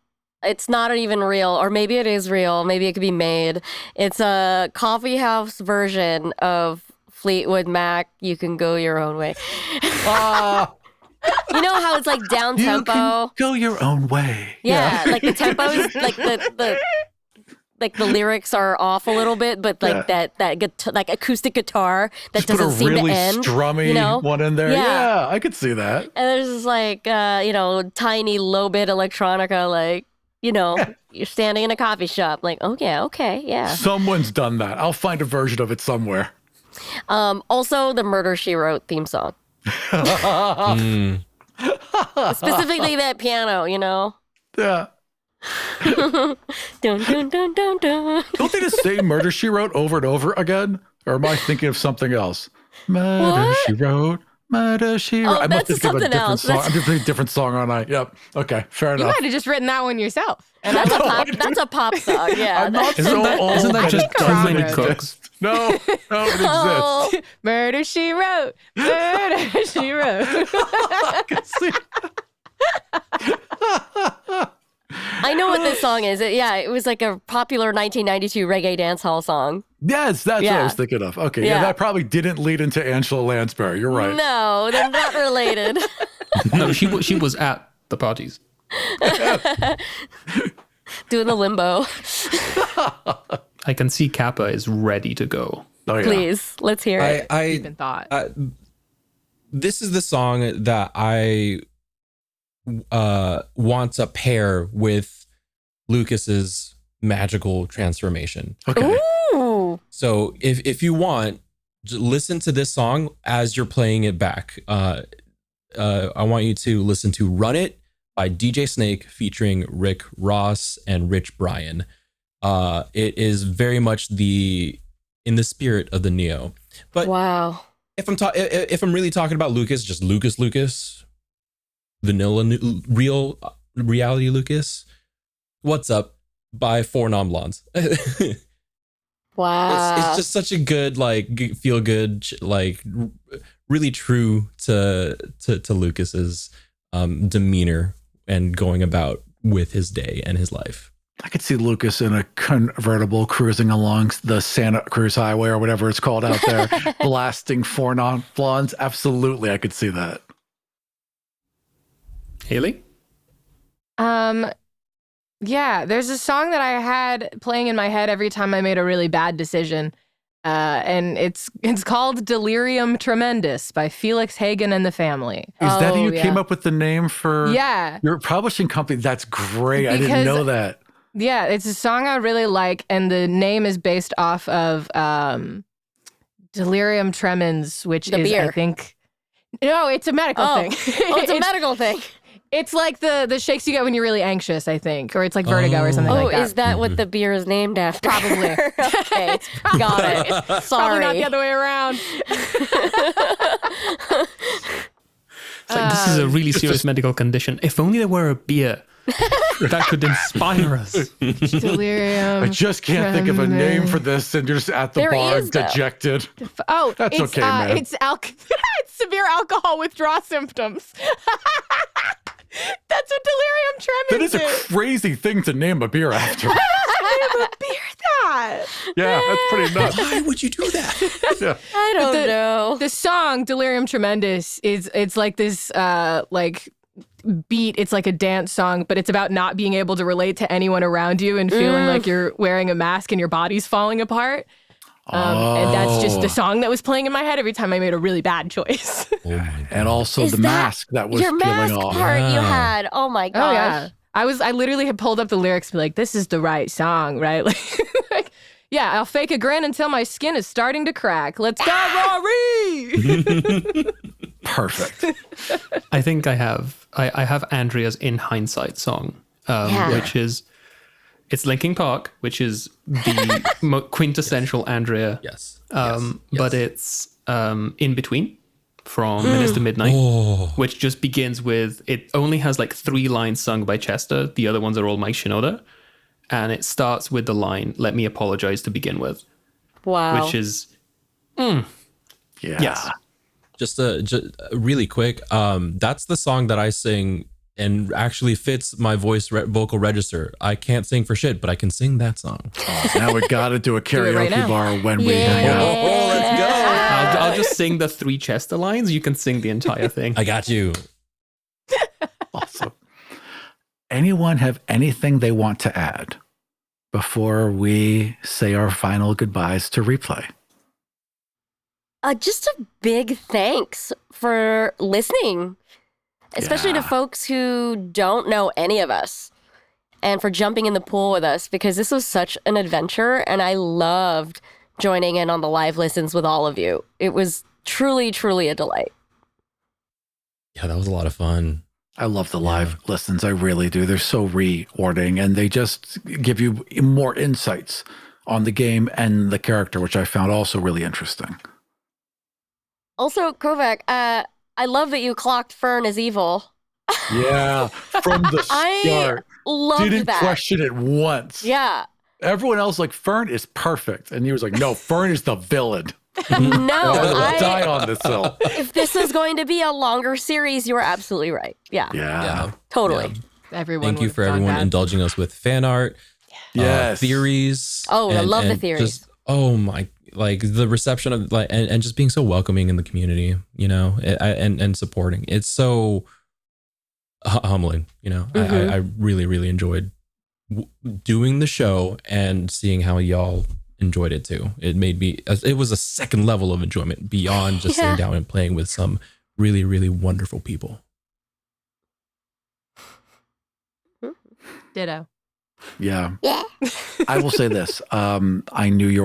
C: It's not even real, or maybe it is real. Maybe it could be made. It's a coffee house version of Fleetwood Mac. You can go your own way. You know how it's like down
A: You
C: tempo?
A: can go your own way.
C: Yeah, like the tempo is like the lyrics are off a little bit, but like that like acoustic guitar that
A: Just put
C: doesn't
A: a
C: seem
A: really
C: to end.
A: strummy
C: you know?
A: one in there.
C: Yeah.
A: Yeah, I could see that.
C: And there's this like tiny low bit electronica, like you're standing in a coffee shop, like okay, yeah.
A: Someone's done that. I'll find a version of it somewhere.
C: Also, the Murder She Wrote theme song, specifically that piano,
A: Yeah.
C: dun dun dun dun dun.
A: Don't they just say Murder She Wrote over and over again? Or am I thinking of something else? Murder
C: What?
A: She Wrote. Murder She Wrote.
C: Oh,
A: I must
C: that's
A: have given a
C: something
A: different
C: else.
A: song.
C: That's-
A: I'm just thinking a different song, aren't I? Yep. Okay. Fair
D: You
A: enough.
D: might have just written that one yourself.
C: And that's a pop song, yeah.
A: I'm not so old.
B: Isn't that just
A: it
B: Too
A: doesn't
B: Many
A: exist.
B: Cooks?
A: No, it exists.
C: Oh,
D: Murder She Wrote. Murder She Wrote.
A: I can see.
C: I know what this song is. It was like a popular 1992 reggae dance hall song.
A: Yes, that's what I
C: Yeah.
A: was thinking of. Okay, yeah,
C: Yeah.
A: that probably didn't lead into Angela Lansbury. You're right.
C: No, they're not related.
B: No, she was at the parties.
C: Doing the limbo.
B: I can see Kappa is ready to go.
A: Oh, yeah.
C: Please, let's hear it.
D: Deep in thought.
E: This is the song that I want to pair with Lucas's magical transformation.
A: Okay.
C: Ooh.
E: So if you want, just listen to this song as you're playing it back. I want you to listen to "Run It" by DJ Snake featuring Rick Ross and Rich Brian. It is very much in the spirit of the Neo. But
C: Wow.
E: if I'm really talking about Lucas, just Lucas, vanilla real reality Lucas. What's Up by Four Non Blondes.
C: Wow.
E: It's just such a good, like, feel good, like, really true to Lucas's demeanor and going about with his day and his life.
A: I could see Lucas in a convertible cruising along the Santa Cruz Highway or whatever it's called out there, blasting Four Non Blondes. Absolutely, I could see that.
B: Haley?
D: Yeah, there's a song that I had playing in my head every time I made a really bad decision. And it's called Delirium Tremendous by Felix Hagen and the Family.
A: Is that how you
C: yeah.
A: came up with the name for
D: Yeah.
A: your publishing company? That's great. I didn't
D: Because-
A: know that.
D: Yeah, it's a song I really like, and the name is based off of Delirium Tremens, which
C: The
D: is,
C: beer.
D: I think... No, it's a medical thing.
C: Oh, it's a medical thing.
D: It's like the shakes you get when you're really anxious, I think, or it's like vertigo or something
C: Oh,
D: like that.
C: is that what the beer is named after?
D: Probably.
C: Okay, got it.
D: Probably
C: Sorry.
D: not the other way around.
B: It's like, this is a really serious medical condition. If only there were a beer that could inspire us.
D: Delirium.
A: I just can't think of a name for this, and you're just at the
C: There
A: bar
C: is, though.
A: dejected.
D: Oh,
A: That's
D: it's,
A: okay, man.
D: It's it's severe alcohol withdrawal symptoms. That's what delirium
A: That
D: tremens
A: is a crazy thing to name a beer after.
D: Name a beer that.
A: Yeah, that's pretty nuts.
E: Why would you do that?
A: Yeah.
C: I don't
D: the-
C: know.
D: The song Delirium Tremendous it's like this like beat. It's like a dance song, but it's about not being able to relate to anyone around you and feeling like you're wearing a mask and your body's falling apart. And that's just the song that was playing in my head every time I made a really bad choice.
E: Oh my
A: And also
C: Is
A: the
C: that
A: mask that was
C: your
A: peeling
C: mask
A: off.
C: part you
E: Yeah.
C: had? Oh my gosh.
D: Oh yeah. I literally had pulled up the lyrics and be like, this is the right song, right? Like, yeah, I'll fake a grin until my skin is starting to crack. Let's go, Rory!
A: Perfect.
B: I think I have Andrea's In Hindsight song,
C: Yeah.
B: which is it's Linkin Park, which is the quintessential Andrea.
E: Yes.
B: But it's In Between from Minutes to Midnight,
E: Oh.
B: which just begins with, it only has like 3 lines sung by Chester. The other ones are all Mike Shinoda. And it starts with the line, "Let me apologize" to begin with,
C: Wow.
B: which is,
A: Yeah.
B: yes.
E: Just really quick. That's the song that I sing and actually fits my vocal register. I can't sing for shit, but I can sing that song.
A: Now we got to do a
D: it right
A: karaoke
D: now.
A: bar when we hang out.
E: Oh, let's go.
B: I'll just sing the 3 Chester lines. You can sing the entire thing.
E: I got you.
A: Awesome. Anyone have anything they want to add before we say our final goodbyes to Replay?
C: Just a big thanks for listening, especially to
A: Yeah.
C: folks who don't know any of us, and for jumping in the pool with us, because this was such an adventure and I loved joining in on the live listens with all of you. It was truly, truly a delight.
E: Yeah, that was a lot of fun.
A: I love the live listens. I really do. They're so rewarding, and they just give you more insights on the game and the character, which I found also really interesting.
C: Also, Kovac, I love that you clocked Fern as evil.
A: Yeah, from the
C: I
A: start.
C: loved
A: Didn't
C: that.
A: question it once.
C: Yeah.
A: Everyone else like, Fern is perfect. And he was like, no, Fern is the villain.
C: No,
A: I die
C: I,
A: on this hill.
C: if this is going to be a longer series, you are absolutely right. Yeah,
A: Yeah.
C: totally.
E: Yeah.
D: Everyone
E: Thank you
D: would've
E: for
D: gone
E: everyone
D: bad.
E: indulging us with fan art,
A: Yes.
E: theories.
C: Oh, I love the
E: and
C: theories.
E: Just, oh my, like the reception of like, and just being so welcoming in the community, you know, and supporting. It's so humbling, you know.
C: Mhm.
E: I really, really enjoyed doing the show and seeing how y'all enjoyed it too. It made me, it was a second level of enjoyment beyond just
C: Yeah.
E: sitting down and playing with some really, really wonderful people.
D: Ditto.
A: Yeah.
C: Yeah.
A: I will say this. I knew you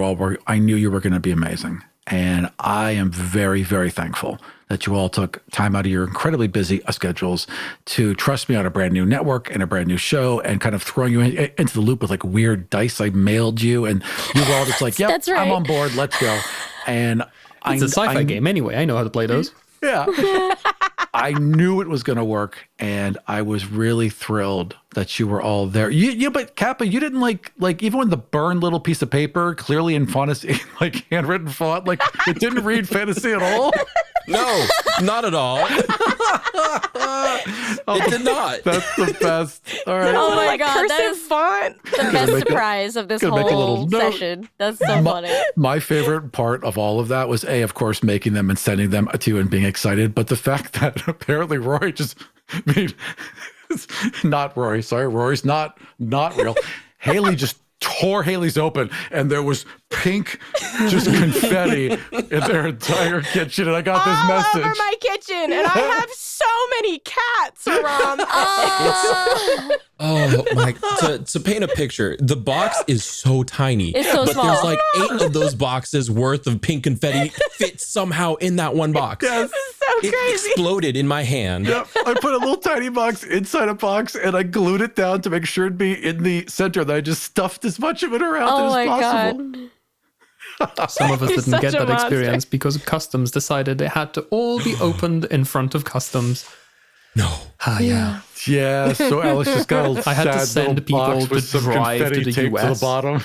A: were going to be amazing. And I am very, very thankful that you all took time out of your incredibly busy schedules to trust me on a brand new network and a brand new show and kind of throwing you into the loop with like weird dice I mailed you. And you were all just like, yep,
C: That's right.
A: I'm on board. Let's go. And
B: It's a sci-fi game anyway. I know how to play those.
A: Yeah. I knew it was going to work, and I was really thrilled that you were all there. But Kappa, you didn't like even with the burned little piece of paper, clearly in fantasy, like handwritten font, like it didn't read fantasy at all.
E: No, not at all. It did not.
A: That's the best. All right.
C: Oh my
D: Like
C: God,
D: cursive
C: that is
D: font.
C: the best surprise of this
A: gonna make a little
C: whole
A: note.
C: session. That's so funny.
A: My favorite part of all of that was of course, making them and sending them to you and being excited. But the fact that apparently Rory just not Rory. Sorry, Rory's not real. Haley just tore Haley's open, and there was pink, just confetti in their entire kitchen. And I got this
D: all
A: message.
D: over my kitchen, and I have so many cats around.
E: Oh my! To paint a picture, the box is so tiny,
C: It's so
E: but
C: small.
E: there's like 8 of those boxes worth of pink confetti fit somehow in that one box.
A: Yes.
D: So
E: It
D: crazy.
E: exploded in my hand.
A: Yep. I put a little tiny box inside a box, and I glued it down to make sure it'd be in the center. Then I just stuffed as much of it around
C: Oh
A: as
C: my
A: possible.
C: god.
B: Some of us
D: You're
B: didn't
D: such
B: get
D: a
B: that
D: monster.
B: experience because customs decided it had to all be opened in front of customs.
E: No.
B: Yeah.
A: Yeah, so Alex just got a
B: I had to
A: sad
B: send
A: little
B: people
A: box
B: to
A: with some
B: drive
A: confetti
B: to the
A: taped to
B: US.
A: the bottom.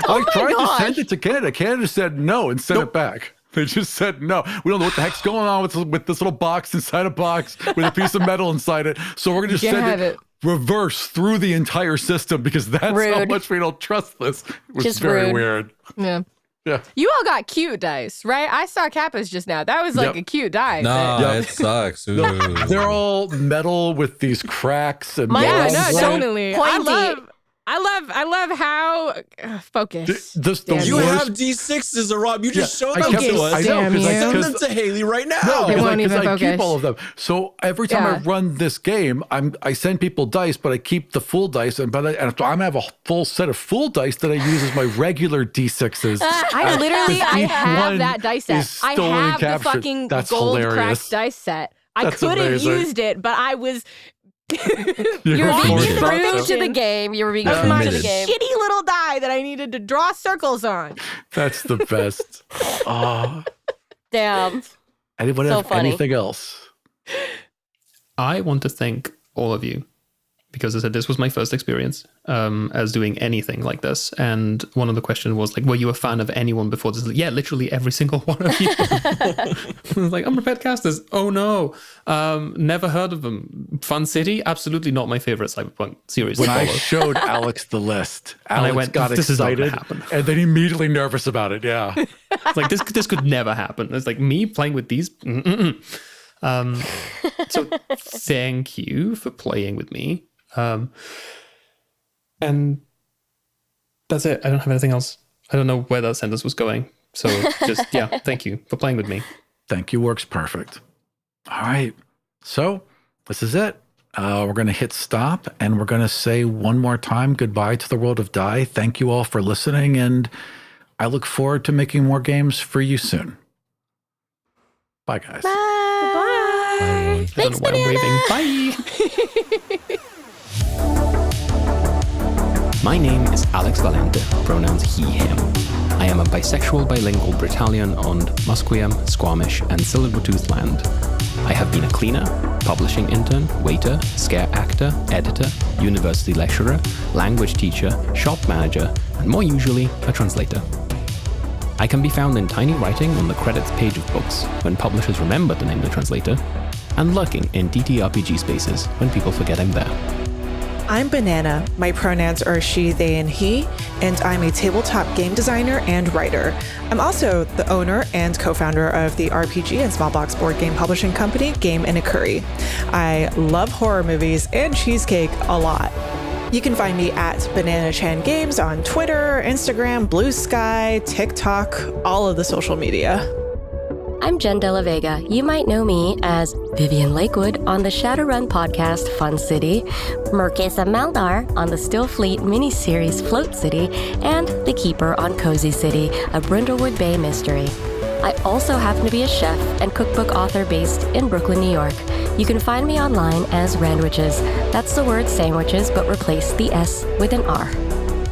C: Oh
A: I
C: my
A: tried to
C: gosh.
A: send it to Canada. Canada said no and sent it back. They just said no. We don't know what the heck's going on with this little box inside a box with a piece of metal inside it. So we're gonna just
D: Can't
A: send
D: have
A: it,
D: it.
A: reverse through the entire system because that's how
C: Rude.
A: much we don't trust this. It was
C: Just
A: very
C: rude.
A: weird.
D: Yeah.
A: Yeah.
D: You all got cute dice, right? I saw Kappa's just now. That was like
A: Yep.
D: a cute die.
E: No,
A: Yep.
E: it sucks. Ooh.
A: They're all metal with these cracks and
C: Mine
D: Yeah,
C: was
D: no,
A: knobs.
C: so
D: totally.
C: pointy.
D: I love how focus.
A: The
E: You
A: worst-
E: have D6s, Rob. You just
A: Yeah,
E: showed
A: I
E: them
A: kept
E: to
A: this-
E: us.
A: I know,
D: Damn
A: 'cause
D: you.
E: Send
A: because
E: them to Haley right now.
A: No,
D: They won't
A: because
D: even
A: I keep
D: focus.
A: all of them. So every time I
D: Yeah.
A: run this game, I send people dice, but I keep the full dice, and I'm gonna have a full set of full dice that I use as my regular D6s.
D: I literally, I
A: each
D: have
A: one
D: that dice
A: is
D: set. I
A: stolen and
D: have the
A: captured.
D: fucking
A: That's
D: gold
A: hilarious.
D: cracked dice set. I
A: That's
D: could have
A: amazing.
D: used it, but I was
A: You're
C: Being
E: forced
A: committed.
E: not
C: rude
E: to.
C: to the game. You were being
D: of
C: rude
D: my
C: to the
E: Committed.
C: game.
D: shitty little die that I needed to draw circles on.
A: That's the best. Oh,
C: Damn.
A: anyone
C: So
A: have
C: funny.
A: anything else?
B: I want to thank all of you because I said this was my first experience as doing anything like this. And one of the questions was like, were you a fan of anyone before this? Yeah, literally every single one of you. I was like, unprepared casters. Oh no. Never heard of them. Fun City, absolutely not my favorite Cyberpunk series.
A: When
B: to
A: I
B: follow.
A: showed Alex the list,
B: I
A: Alex
B: went,
A: got
B: "This is not gonna
A: excited
B: happen."
A: and then immediately nervous about it. Yeah.
B: It's like this could never happen. It's like me playing with these. So thank you for playing with me. And that's it. I don't have anything else. I don't know where that sentence was going. So just, yeah, thank you for playing with me.
A: Thank you works perfect. All right. So this is it. We're going to hit stop and we're going to say one more time goodbye to the world of Die. Thank you all for listening. And I look forward to making more games for you soon. Bye, guys.
C: Bye.
B: I don't know why I'm waving. Bye. My name is Alex Valente, pronouns he, him. I am a bisexual bilingual Britallion on Musqueam, Squamish, and Silvertooth land. I have been a cleaner, publishing intern, waiter, scare actor, editor, university lecturer, language teacher, shop manager, and more usually, a translator. I can be found in tiny writing on the credits page of books when publishers remember to name the translator, and lurking in TTRPG spaces when people forget I'm there.
F: I'm Banana. My pronouns are she, they, and he, and I'm a tabletop game designer and writer. I'm also the owner and co-founder of the RPG and small box board game publishing company, Game and a Curry. I love horror movies and cheesecake a lot. You can find me at Banana Chan Games on Twitter, Instagram, Blue Sky, TikTok, all of the social media.
C: I'm Jen De La Vega. You might know me as Vivian Lakewood on the Shadowrun podcast Fun City, Merkesa Maldar on the Stillfleet miniseries Float City, and The Keeper on Cozy City, a Brindlewood Bay mystery. I also happen to be a chef and cookbook author based in Brooklyn, New York. You can find me online as Randwiches. That's the word sandwiches, but replace the S with an R.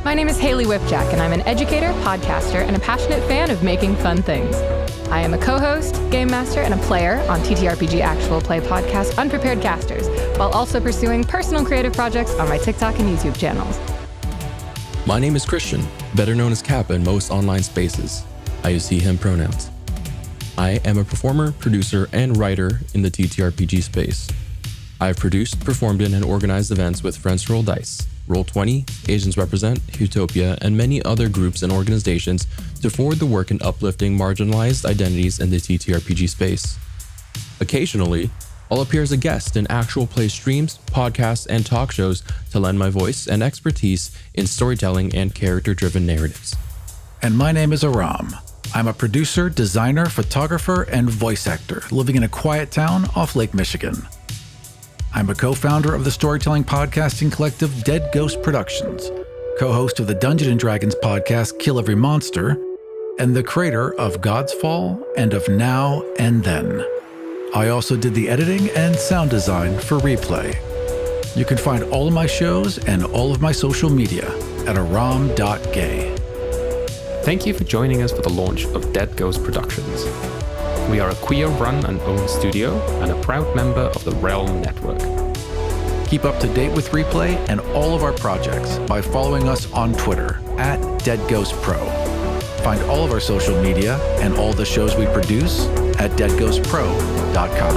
D: My name is Haley Whipjack, and I'm an educator, podcaster, and a passionate fan of making fun things. I am a co-host, game master, and a player on TTRPG Actual Play podcast Unprepared Casters, while also pursuing personal creative projects on my TikTok and YouTube channels.
E: My name is Christian, better known as Kappa in most online spaces. I use he, him pronouns. I am a performer, producer, and writer in the TTRPG space. I've produced, performed in, and organized events with Friends Roll Dice, Roll20, Asians Represent, Utopia, and many other groups and organizations to forward the work in uplifting marginalized identities in the TTRPG space. Occasionally, I'll appear as a guest in actual play streams, podcasts, and talk shows to lend my voice and expertise in storytelling and character-driven narratives.
A: And my name is Aram. I'm a producer, designer, photographer, and voice actor living in a quiet town off Lake Michigan. I'm a co-founder of the storytelling podcasting collective Dead Ghost Productions, co-host of the Dungeons & Dragons podcast Kill Every Monster, and the creator of God's Fall and of Now and Then. I also did the editing and sound design for Replay. You can find all of my shows and all of my social media at aram.gay.
B: Thank you for joining us for the launch of Dead Ghost Productions. We are a queer-run and owned studio and a proud member of the Realm Network.
A: Keep up to date with Replay and all of our projects by following us on Twitter at DeadGhostPro. Find all of our social media and all the shows we produce at deadghostpro.com.